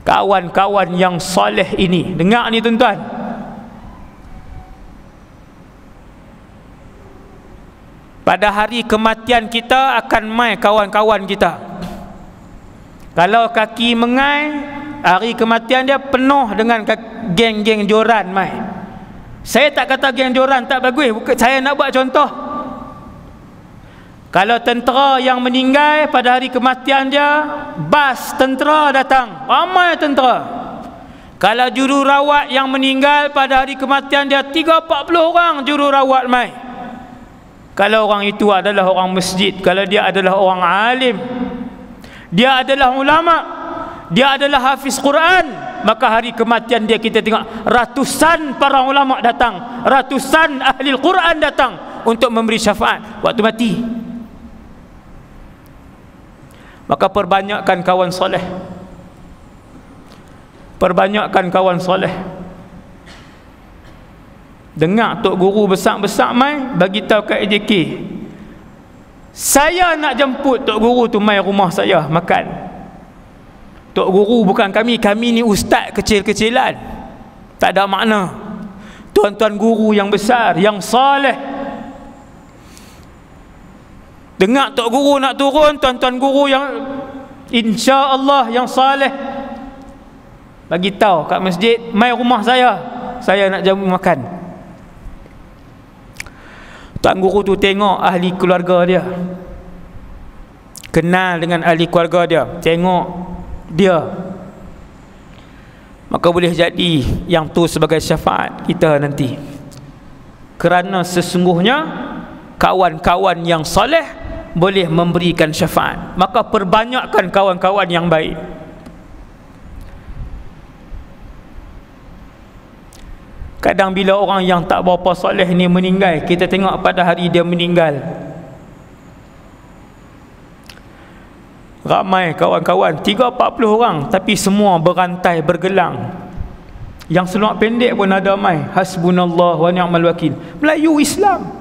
kawan-kawan yang soleh ini, dengar ni tuan-tuan, pada hari kematian kita akan mai kawan-kawan kita. Kalau kaki mengai, hari kematian dia penuh dengan geng-geng joran mai. Saya tak kata geng joran tak bagus, saya nak buat contoh. Kalau tentera yang meninggal pada hari kematian dia, bas tentera datang, ramai tentera. Kalau jururawat yang meninggal pada hari kematian dia, 30-40 orang jururawat mai. Kalau orang itu adalah orang masjid, kalau dia adalah orang alim, dia adalah ulama, dia adalah hafiz Quran, maka hari kematian dia kita tengok ratusan para ulama datang, ratusan ahli Quran datang untuk memberi syafaat waktu mati. Maka perbanyakkan kawan soleh, perbanyakkan kawan soleh. Dengar tok guru besar-besar mai bagi tahu kat AJK, saya nak jemput tok guru tu mai rumah saya makan. Tok guru bukan kami, kami ni ustaz kecil-kecilan, tak ada makna. tuan-tuan guru yang besar, yang saleh. Dengar tok guru nak turun, tuan-tuan guru yang insya-Allah yang saleh bagi tahu kat masjid, mai rumah saya nak jamu makan. Tuan guru tu tengok ahli keluarga dia, kenal dengan ahli keluarga dia, tengok dia, maka boleh jadi yang tu sebagai syafaat kita nanti. Kerana sesungguhnya kawan-kawan yang soleh boleh memberikan syafaat, maka perbanyakkan kawan-kawan yang baik. Kadang bila orang yang tak berapa soleh ni meninggal, kita tengok pada hari dia meninggal, ramai kawan-kawan 30-40 orang, tapi semua berantai bergelang. Yang seluar pendek pun ada mai, hasbunallah wa ni'mal wakil, Melayu Islam.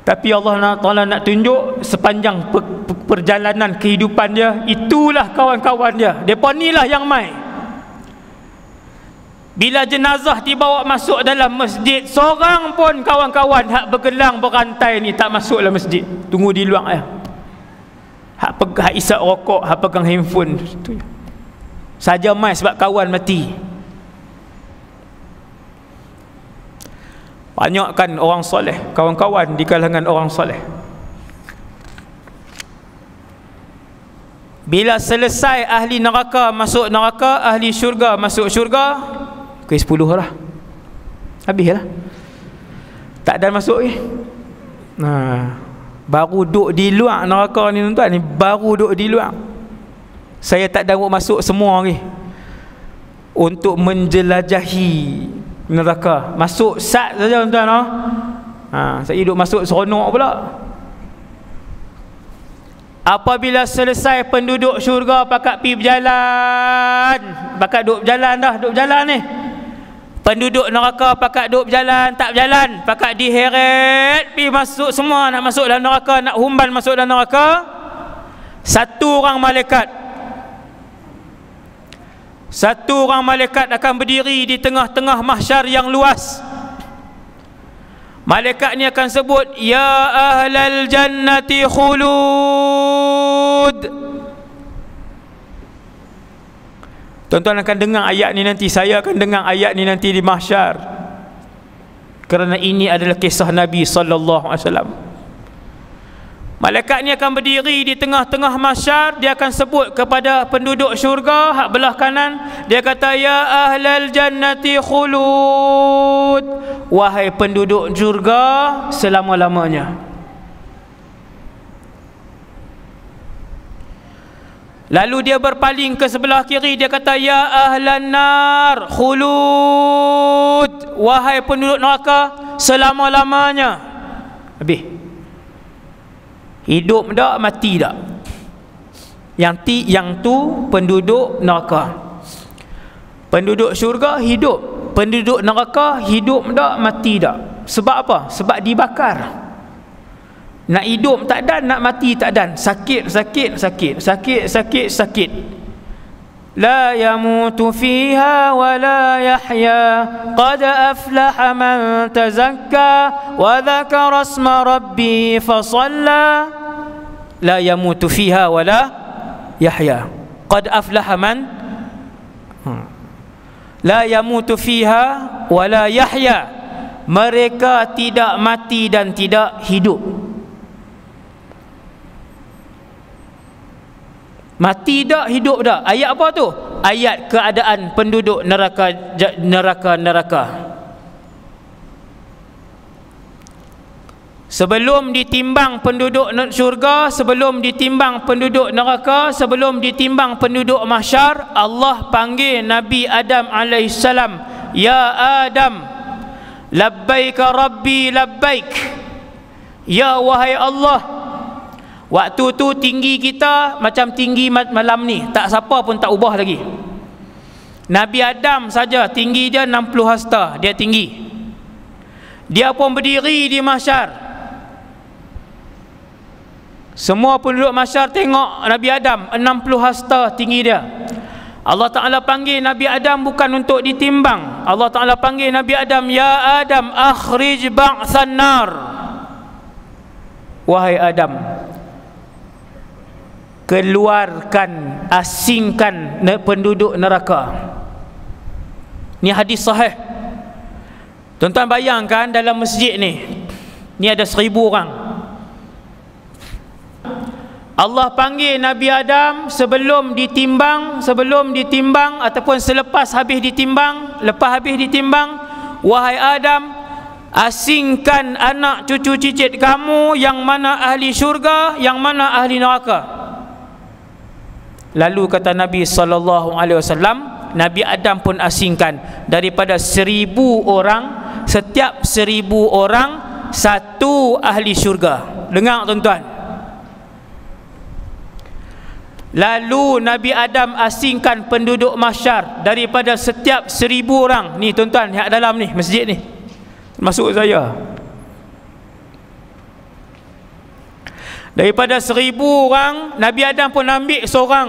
Tapi Allah Ta'ala nak tunjuk sepanjang perjalanan kehidupan dia, itulah kawan-kawan dia. Depa ni lah yang mai. Bila jenazah dibawa masuk dalam masjid, seorang pun kawan-kawan hak bergelang berantai ni tak masuk dalam masjid, tunggu di luar ya. Hak isap rokok, hak pegang handphone tu saja mai sebab kawan mati. Banyakkan orang soleh, kawan-kawan di kalangan orang soleh. Bila selesai ahli neraka masuk neraka, ahli syurga masuk syurga, ke 10 lah, habis lah, tak ada masuk baru duduk di luar neraka ni tuan-tuan, ni baru duduk di luar. Saya tak ada masuk semua ni untuk menjelajahi neraka, masuk sat saja tuan-tuan. Saya duduk masuk seronok pula. Apabila selesai penduduk syurga pakat pi berjalan, pakat duduk berjalan dah, duduk berjalan ni. Penduduk neraka pakat duduk berjalan, tak berjalan, pakat diheret pi masuk, semua nak masuk dalam neraka, nak humban masuk dalam neraka. Satu orang malaikat akan berdiri di tengah-tengah mahsyar yang luas. Malaikat ni akan sebut, ya ahlal jannati khulud. Tuan-tuan akan dengar ayat ni nanti, saya akan dengar ayat ni nanti di mahsyar, kerana ini adalah kisah Nabi sallallahu alaihi wasallam. Malaikat ni akan berdiri di tengah-tengah mahsyar, dia akan sebut kepada penduduk syurga hak belah kanan, dia kata, ya ahlal jannati khulud, wahai penduduk syurga selama-lamanya. Lalu dia berpaling ke sebelah kiri, dia kata, ya ahlan nar khulud, wahai penduduk neraka selama-lamanya. Habis. Hidup tak, mati tak? Yang tu penduduk neraka. Penduduk syurga hidup, penduduk neraka hidup tak, mati tak? Sebab apa? Sebab dibakar. Nak hidup tak dan, nak mati tak dan. Sakit. La yamutu fiha wa la yahya, qad aflaha man tazakka wa dhakara asma rabbi fasalla. La yamutu fiha wa la yahya, qad aflaha man la yamutu fiha wa la yahya, mereka tidak mati dan tidak hidup. Mati tak, hidup tak. Ayat apa tu? Ayat keadaan penduduk neraka. Sebelum ditimbang penduduk syurga, sebelum ditimbang penduduk neraka, sebelum ditimbang penduduk mahsyar, Allah panggil Nabi Adam alaihissalam, ya Adam, labbaika rabbi labbaik. Ya wahai Allah. Waktu tu tinggi kita macam tinggi malam ni, tak siapa pun tak ubah lagi. Nabi Adam saja tinggi dia 60 hasta, dia tinggi. Dia pun berdiri di mahsyar. Semua penduduk mahsyar tengok Nabi Adam 60 hasta tinggi dia. Allah Ta'ala panggil Nabi Adam bukan untuk ditimbang. Allah Ta'ala panggil Nabi Adam, ya Adam akhrij ba'than nar. Wahai Adam, keluarkan, asingkan penduduk neraka. Ni hadis sahih. Tuan-tuan bayangkan dalam masjid ni ada 1000 orang. Allah panggil Nabi Adam sebelum ditimbang ataupun selepas habis ditimbang. Lepas habis ditimbang, wahai Adam, asingkan anak cucu cicit kamu yang mana ahli syurga, yang mana ahli neraka. Lalu kata Nabi SAW, Nabi Adam pun asingkan. Daripada 1000 orang, setiap 1000 orang satu ahli syurga. Dengar tuan-tuan. Lalu Nabi Adam asingkan penduduk mahsyar daripada setiap 1000 orang. Ni tuan-tuan yang dalam ni masjid ni, termasuk saya. Daripada 1000 orang, Nabi Adam pun ambil seorang.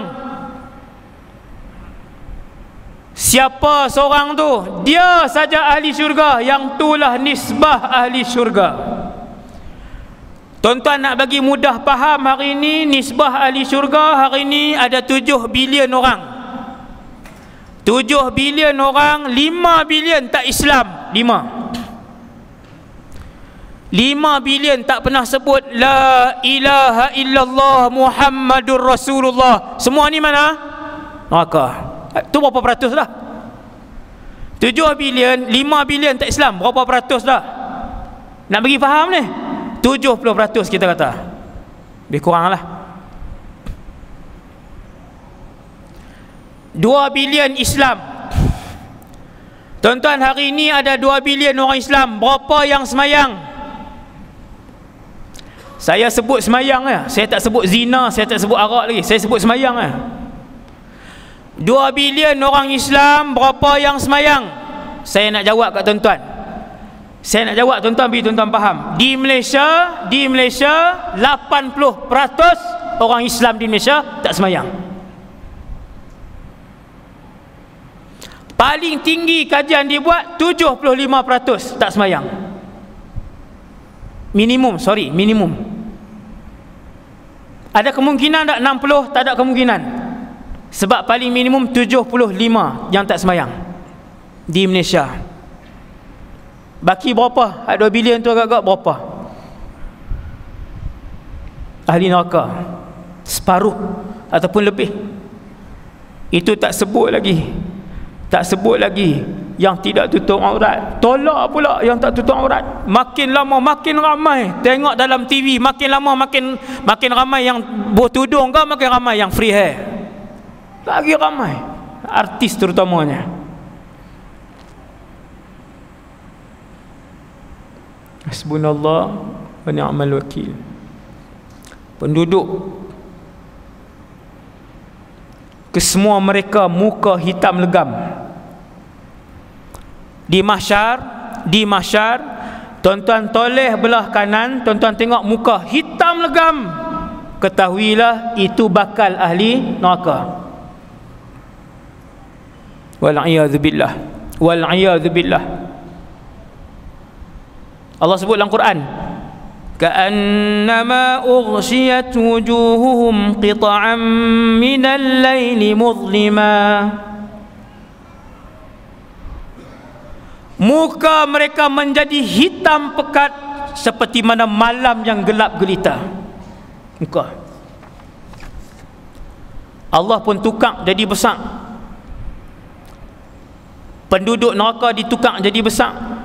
Siapa seorang tu? Dia saja ahli syurga. Yang itulah nisbah ahli syurga. Tuan-tuan nak bagi mudah faham hari ini, nisbah ahli syurga hari ini ada 7 bilion orang. 7 bilion orang, 5 bilion tak Islam. 5 bilion tak pernah sebut la ilaha illallah Muhammadur Rasulullah. Semua ni mana? Neraka. Tu berapa peratus dah? 7 bilion, 5 bilion tak Islam. Berapa peratus dah? Nak bagi faham ni? 70% kita kata. Lebih kurang lah. 2 bilion Islam. Tuan-tuan, hari ini ada 2 bilion orang Islam. Berapa yang semayang? Saya sebut semayang ya. Saya tak sebut zina, saya tak sebut arak lagi. Saya sebut semayang ya. 2 bilion orang Islam, berapa yang semayang? Saya nak jawab kat tuan-tuan. Saya nak jawab tuan-tuan, bagi tuan-tuan faham. Di Malaysia 80% orang Islam di Malaysia tak semayang. Paling tinggi kajian dibuat 75% tak semayang. Minimum. Ada kemungkinan tak 60? Tak ada kemungkinan. Sebab paling minimum 75 yang tak semayang di Malaysia. Baki berapa? 2 bilion tu agak-agak berapa? Ahli neraka. Separuh ataupun lebih. Itu tak sebut lagi yang tidak tutup aurat. Tolak pula yang tak tutup aurat. Makin lama makin ramai. Tengok dalam TV, makin lama makin ramai yang bertudung ke, makin ramai yang free hair. Lagi ramai. Artis terutamanya. Hasbunallah wa ni'mal wakil. Penduduk kesemua mereka muka hitam legam. Di mahsyar, tuan-tuan toleh belah kanan, tuan-tuan tengok muka hitam legam. Ketahuilah itu bakal ahli neraka. Wal-'iyadzu billah. Allah sebut dalam Quran, ka'annama ughshiyat wujuhuhum qita'an minal laili mudlima. Muka mereka menjadi hitam pekat seperti mana malam yang gelap gelita. Muka Allah pun tukar jadi besar. Penduduk neraka ditukar jadi besar.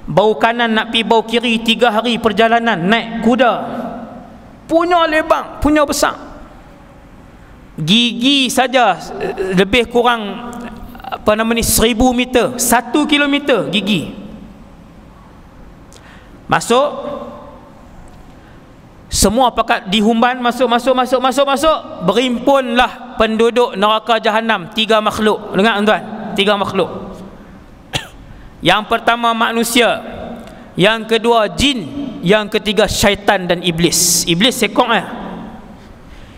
Bau kanan nak pergi bau kiri 3 hari perjalanan naik kuda. Punya lebar, punya besar. Gigi saja lebih kurang 1000 meter, 1 kilometer gigi. Masuk, semua pakat dihumban, masuk. Berimpunlah penduduk neraka jahanam 3 makhluk. Dengar tuan, 3 makhluk. Yang pertama manusia, yang kedua jin, yang ketiga syaitan dan iblis. Iblis sekong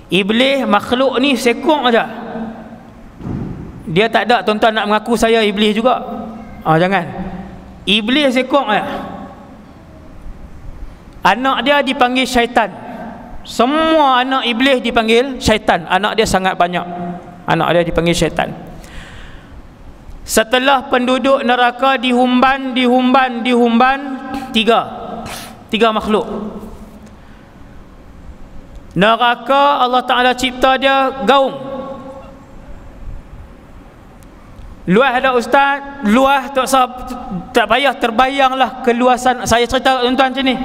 Iblis makhluk ni sekong aja. Dia tak ada tuan-tuan nak mengaku saya iblis juga. Jangan. Iblis ekor anak dia dipanggil syaitan. Semua anak iblis dipanggil syaitan. Anak dia sangat banyak. Anak dia dipanggil syaitan. Setelah penduduk neraka dihumban tiga makhluk. Neraka Allah Ta'ala cipta dia gaung. Luas ada ustaz, luas tak payah terbayanglah keluasan. Saya cerita tuan-tuan macam ni.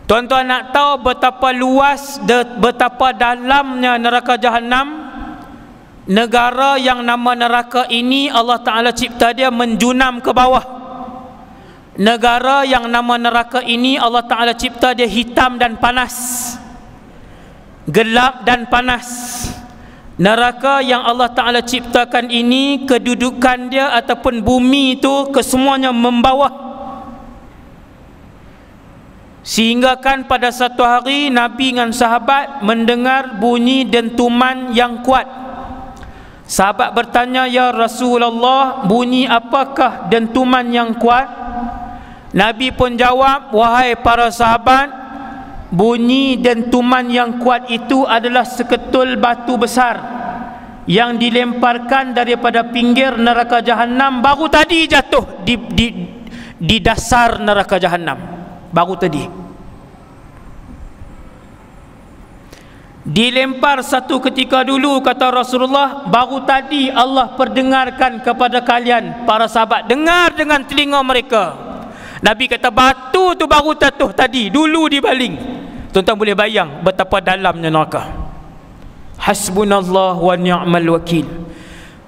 Tuan-tuan nak tahu betapa luas, betapa dalamnya neraka Jahannam. Negara yang nama neraka ini Allah Ta'ala cipta dia menjunam ke bawah. Negara yang nama neraka ini Allah Ta'ala cipta dia hitam dan panas, gelap dan panas. Neraka yang Allah Ta'ala ciptakan ini, kedudukan dia ataupun bumi itu kesemuanya membawah. Sehingga kan pada satu hari Nabi dengan sahabat mendengar bunyi dentuman yang kuat. Sahabat bertanya, ya Rasulullah, bunyi apakah dentuman yang kuat? Nabi pun jawab, wahai para sahabat, bunyi dentuman yang kuat itu adalah seketul batu besar yang dilemparkan daripada pinggir neraka Jahannam baru tadi jatuh di dasar neraka Jahannam. Baru tadi dilempar satu ketika dulu, kata Rasulullah, baru tadi Allah perdengarkan kepada kalian para sahabat, dengar dengan telinga mereka. Nabi kata batu tu baru jatuh tadi, dulu dibaling. Tuan-tuan boleh bayang betapa dalamnya neraka. Hasbunallah wa ni'mal wakil.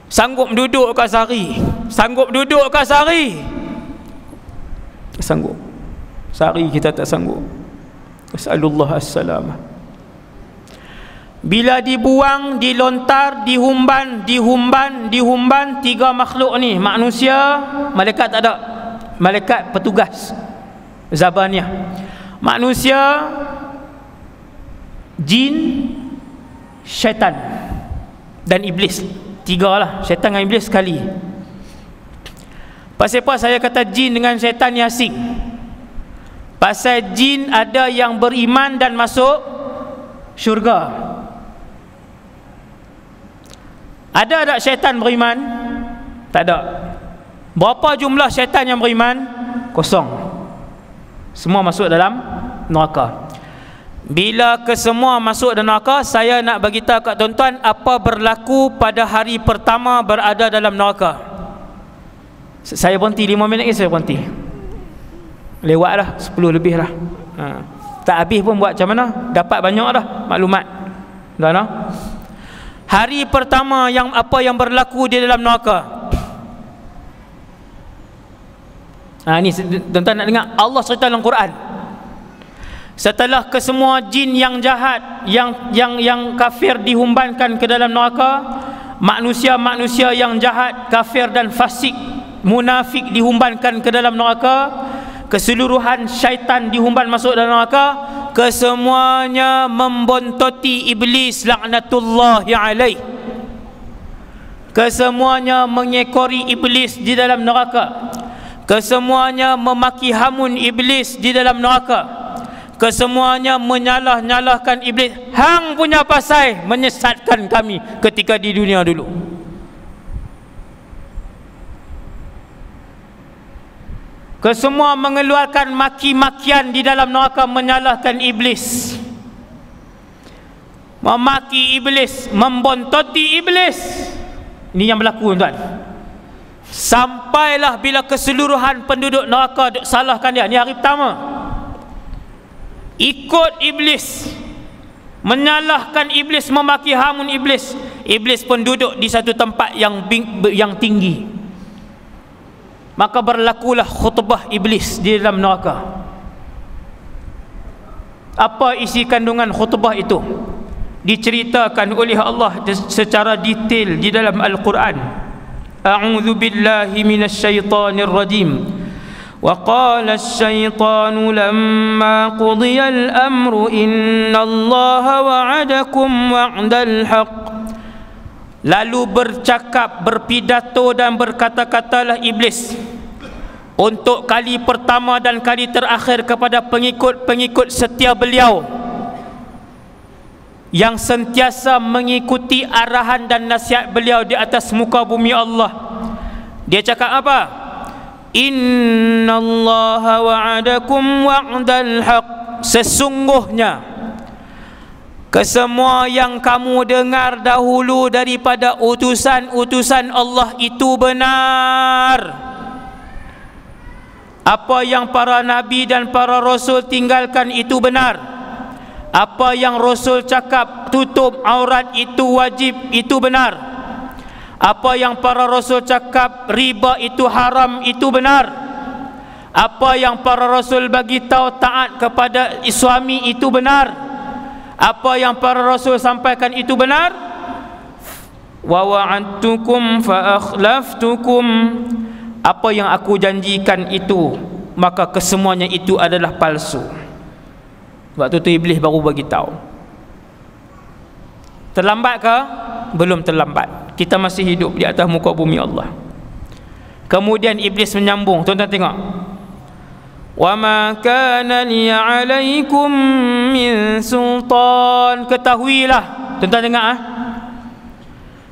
Sanggup duduk kat sehari? Sanggup duduk kat sehari? Tak sanggup. Sehari kita tak sanggup. As'alullah as-salamah. Bila dibuang, dilontar, dihumban, tiga makhluk ni, manusia, malaikat tak ada, malaikat petugas Zabaniyah, manusia, jin, syaitan dan iblis. Tiga lah, syaitan dengan iblis sekali. Pasal apa saya kata jin dengan syaitan ni asing? Pasal jin ada yang beriman dan masuk syurga. Ada tak syaitan beriman? Tak ada. Berapa jumlah syaitan yang beriman? Kosong. Semua masuk dalam neraka. Bila kesemua masuk dalam neraka, saya nak bagi tahu kat tuan-tuan apa berlaku pada hari pertama berada dalam neraka. Saya berhenti 5 minit lagi, saya berhenti. Lewat dah 10 lebih dah. Tak habis pun buat macam mana? Dapat banyak dah maklumat. Dah no? Hari pertama yang apa yang berlaku di dalam neraka. Ni tuan-tuan nak dengar Allah cerita dalam Quran. Setelah kesemua jin yang jahat, yang kafir dihumbankan ke dalam neraka, manusia-manusia yang jahat, kafir dan fasik, munafik dihumbankan ke dalam neraka, keseluruhan syaitan dihumban masuk dalam neraka, kesemuanya membontoti iblis laknatullahi alaih. Kesemuanya mengekori iblis di dalam neraka. Kesemuanya memaki hamun iblis di dalam neraka. Kesemuanya menyalah-nyalahkan iblis. Hang punya pasal menyesatkan kami ketika di dunia dulu. Kesemua mengeluarkan maki-makian di dalam neraka, menyalahkan iblis, memaki iblis, membontoti iblis. Ini yang berlaku tuan. Sampailah bila keseluruhan penduduk neraka salahkan dia. Ini hari pertama. Ikut iblis, menyalahkan iblis, memaki hamun iblis. Iblis pun duduk di satu tempat yang tinggi. Maka berlakulah khutbah iblis di dalam neraka. Apa isi kandungan khutbah itu? Diceritakan oleh Allah secara detail di dalam Al-Quran. A'udzu billahi minasyaitonir rajim. Wa qala asy-syaitanu lamma qudiya al-amru innallaha wa'adakum wa'dal haqq Lalu bercakap, berpidato dan berkata-katalah iblis untuk kali pertama dan kali terakhir kepada pengikut-pengikut setia beliau yang sentiasa mengikuti arahan dan nasihat beliau di atas muka bumi Allah. Dia cakap apa? Innallaha wa'adakum wa'dal haq. Sesungguhnya kesemua yang kamu dengar dahulu daripada utusan-utusan Allah itu benar. Apa yang para nabi dan para rasul tinggalkan itu benar. Apa yang rasul cakap tutup aurat itu wajib, itu benar. Apa yang para rasul cakap riba itu haram, itu benar. Apa yang para rasul bagi tahu taat kepada suami itu benar. Apa yang para rasul sampaikan itu benar. Wa wa'adtukum fa akhlaftukum. Apa yang aku janjikan itu, maka kesemuanya itu adalah palsu. Waktu tu iblis baru bagi tahu. Terlambat ke? Belum terlambat. Kita masih hidup di atas muka bumi Allah. Kemudian iblis menyambung. Tuan-tuan tengok. Wa ma kana li 'alaikum min sultan. Ketahuilah. Tuan-tuan dengar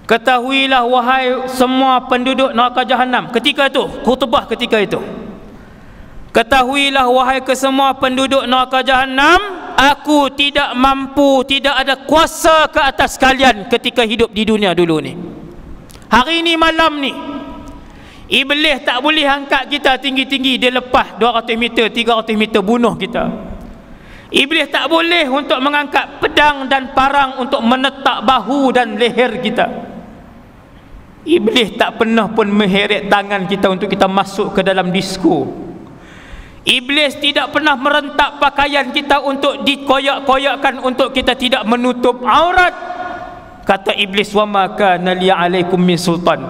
Ketahuilah wahai semua penduduk neraka Jahannam. Ketika itu, khutbah ketika itu. Ketahuilah wahai kesemua penduduk neraka Jahannam, aku tidak mampu, tidak ada kuasa ke atas kalian ketika hidup di dunia dulu ni. Hari ni, malam ni, iblis tak boleh angkat kita tinggi-tinggi. Dia lepas 200 meter, 300 meter, bunuh kita. Iblis tak boleh untuk mengangkat pedang dan parang untuk menetak bahu dan leher kita. Iblis tak pernah pun mengheret tangan kita untuk kita masuk ke dalam disko. Iblis tidak pernah merentak pakaian kita untuk dikoyak-koyakkan untuk kita tidak menutup aurat. Kata iblis, wa ma kana li 'alaikum min sultan.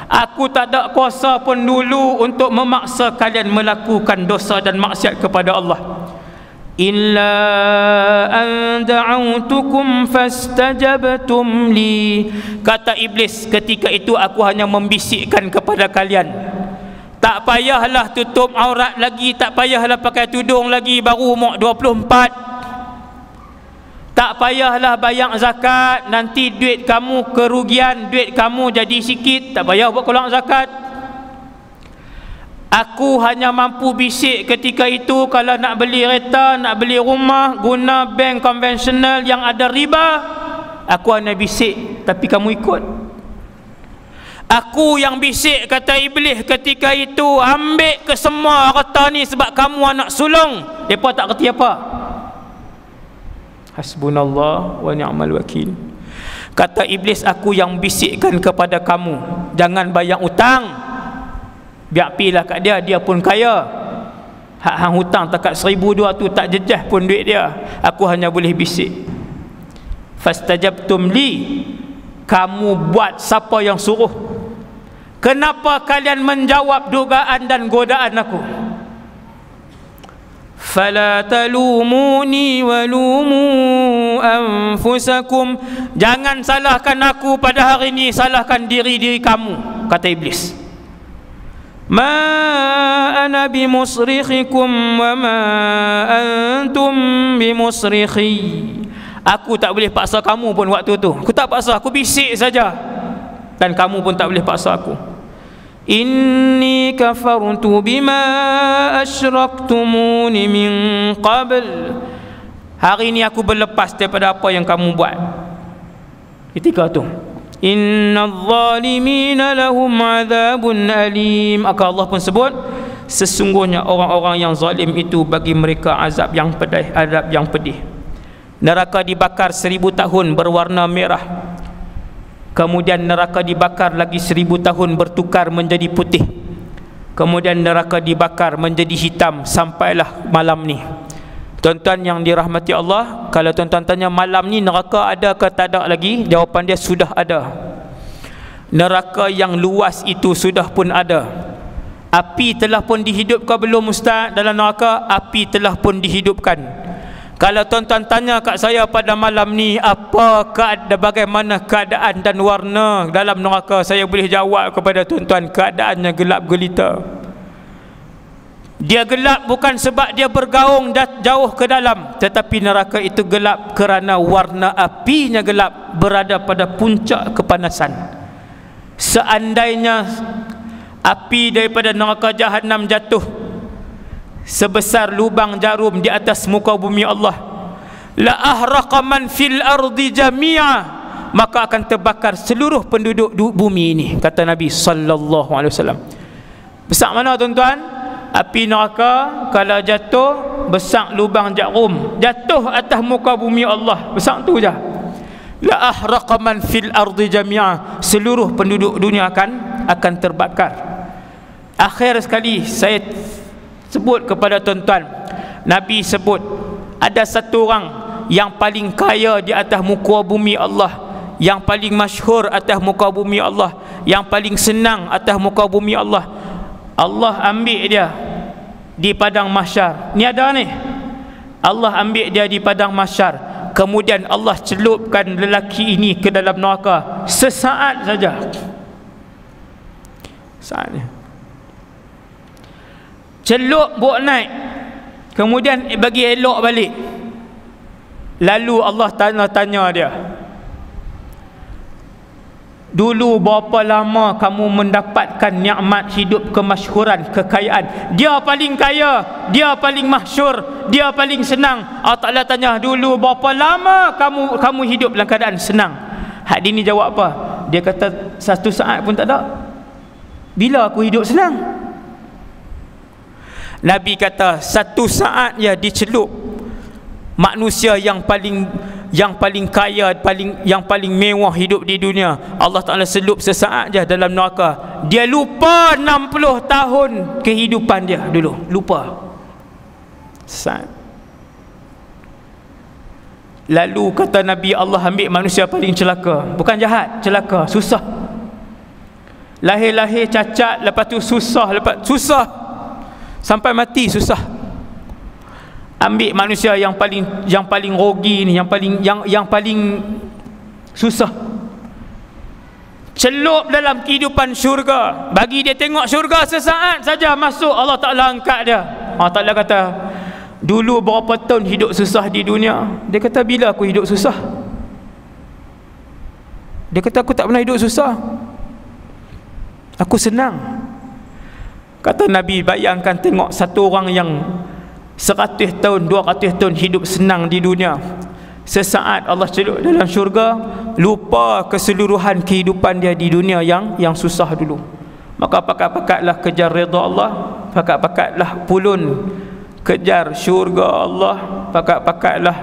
Aku tak ada kuasa pun dulu untuk memaksa kalian melakukan dosa dan maksiat kepada Allah. Illa an da'autukum fastajabtum li. Kata iblis, ketika itu aku hanya membisikkan kepada kalian, tak payahlah tutup aurat lagi, tak payahlah pakai tudung lagi, baru umur 24. Tak payahlah bayar zakat, nanti duit kamu kerugian, duit kamu jadi sikit, tak payah buat keluar zakat. Aku hanya mampu bisik ketika itu. Kalau nak beli kereta, nak beli rumah, guna bank konvensional yang ada riba, aku hanya bisik, tapi kamu ikut. Aku yang bisik, kata iblis ketika itu, ambil ke semua harta ni sebab kamu anak sulung. Mereka tak kerti apa. Hasbunallah wa ni'mal wakil. Kata iblis, aku yang bisikkan kepada kamu, jangan bayar utang. Biar pilah kat dia, dia pun kaya. Hak hang hutang takat 1,200 tu tak jejah pun duit dia. Aku hanya boleh bisik. Fastajabtum li. Kamu buat siapa yang suruh? Kenapa kalian menjawab dugaan dan godaan aku? Fala talumuni walumu anfusakum. Jangan salahkan aku pada hari ini, salahkan diri-diri kamu, kata iblis. Ma ana bimusrikhikum wa ma antum bimusrikhi. Aku tak boleh paksa kamu pun waktu tu. Aku tak paksa, aku bisik saja. Dan kamu pun tak boleh paksa aku. Inni kafartu bima asyraktumuni min qabl. Hari ini aku berlepas daripada apa yang kamu buat. Ketika tu, innadh zalimina lahum adzabun alim. Maka Allah pun sebut, sesungguhnya orang-orang yang zalim itu bagi mereka azab yang pedih, azab yang pedih. Neraka dibakar 1000 tahun berwarna merah. Kemudian neraka dibakar lagi 1000 tahun bertukar menjadi putih. Kemudian neraka dibakar menjadi hitam sampailah malam ni. Tuan-tuan yang dirahmati Allah, kalau tuan-tuan tanya malam ni neraka ada ke tak ada lagi, jawapan dia sudah ada. Neraka yang luas itu sudah pun ada. Api telah pun dihidupkan belum Ustaz dalam neraka? Api telah pun dihidupkan. Kalau tuan-tuan tanya kat saya pada malam ni bagaimana keadaan dan warna dalam neraka, saya boleh jawab kepada tuan-tuan, keadaannya gelap gelita. Dia gelap bukan sebab dia bergaung jauh ke dalam, tetapi neraka itu gelap kerana warna apinya gelap, berada pada puncak kepanasan. Seandainya api daripada neraka Jahannam jatuh sebesar lubang jarum di atas muka bumi Allah, la ahraqa man fil ardi jami'a, maka akan terbakar seluruh penduduk bumi ini, kata Nabi sallallahu alaihi wasallam. Besar mana tuan-tuan? Api neraka kalau jatuh besar lubang jarum, jatuh atas muka bumi Allah, besar tu je. La ahraqa man fil ardi jami'a, seluruh penduduk dunia akan terbakar. Akhir sekali saya sebut kepada tuan-tuan, Nabi sebut ada satu orang yang paling kaya di atas muka bumi Allah, yang paling masyhur atas muka bumi Allah, yang paling senang atas muka bumi Allah. Allah ambil dia di padang mahsyar. Ni ada ni, Allah ambil dia di padang mahsyar, kemudian Allah celupkan lelaki ini ke dalam neraka sesaat saja. Saatnya celup buat naik, kemudian bagi elok balik. Lalu Allah tanya dia, dulu berapa lama kamu mendapatkan nikmat hidup, kemasyhuran, kekayaan? Dia paling kaya, dia paling masyhur, dia paling senang. Allah Ta'ala tanya, dulu berapa lama kamu hidup dalam keadaan senang? Hak ini jawab apa? Dia kata, satu saat pun tak ada. Bila aku hidup senang? Nabi kata, satu saat ya dicelup manusia yang paling kaya, yang paling mewah hidup di dunia, Allah Ta'ala selup sesaat je dalam neraka. Dia lupa 60 tahun kehidupan dia dulu, lupa sesaat. Lalu kata Nabi, Allah ambil manusia paling celaka, bukan jahat, celaka, susah. Lahir-lahir cacat, lepas tu susah sampai mati susah. Ambil manusia yang paling rogi ni, yang paling susah, celup dalam kehidupan syurga, bagi dia tengok syurga sesaat saja, masuk, Allah Ta'ala angkat dia. Allah Ta'ala kata, dulu berapa tahun hidup susah di dunia? Dia kata, bila aku hidup susah? Dia kata, aku tak pernah hidup susah, aku senang. Kata Nabi, bayangkan tengok satu orang yang 100 tahun, 200 tahun hidup senang di dunia, sesaat Allah celup dalam syurga, lupa keseluruhan kehidupan dia di dunia yang susah dulu. Maka pakat-pakatlah kejar redha Allah, pakat-pakatlah pulun kejar syurga Allah, pakat-pakatlah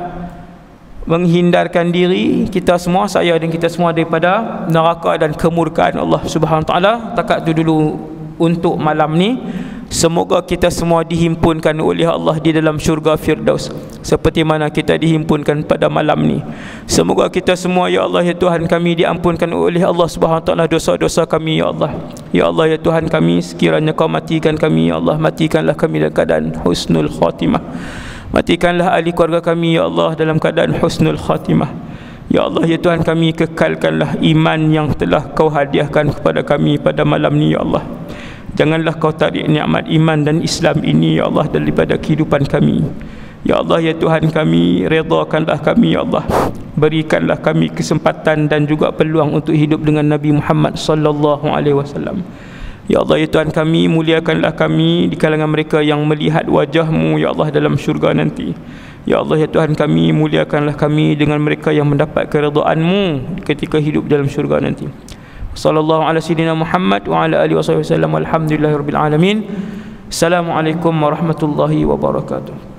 menghindarkan diri kita semua, saya dan kita semua, daripada neraka dan kemurkaan Allah Subhanahu Wa Taala. Takat tu dulu untuk malam ni. Semoga kita semua dihimpunkan oleh Allah di dalam syurga Firdaus seperti mana kita dihimpunkan pada malam ni. Semoga kita semua, ya Allah ya Tuhan kami, diampunkan oleh Allah Subhanahu Wa Taala dosa-dosa kami, ya Allah. Ya Allah ya Tuhan kami, sekiranya Kau matikan kami, ya Allah, matikanlah kami dalam keadaan husnul khatimah. Matikanlah ahli keluarga kami, ya Allah, dalam keadaan husnul khatimah. Ya Allah ya Tuhan kami, kekalkanlah iman yang telah Kau hadiahkan kepada kami pada malam ni, ya Allah. Janganlah Kau tarik nikmat iman dan Islam ini, ya Allah, daripada kehidupan kami. Ya Allah ya Tuhan kami, redakanlah kami, ya Allah. Berikanlah kami kesempatan dan juga peluang untuk hidup dengan Nabi Muhammad sallallahu alaihi wasallam. Ya Allah ya Tuhan kami, muliakanlah kami di kalangan mereka yang melihat wajah-Mu, ya Allah, dalam syurga nanti. Ya Allah ya Tuhan kami, muliakanlah kami dengan mereka yang mendapat keridhaan-Mu ketika hidup dalam syurga nanti. Sallallahu ala sayyidina Muhammad wa ala alihi wasallam. Alhamdulillahirabbil alamin. Assalamualaikum warahmatullahi wabarakatuh.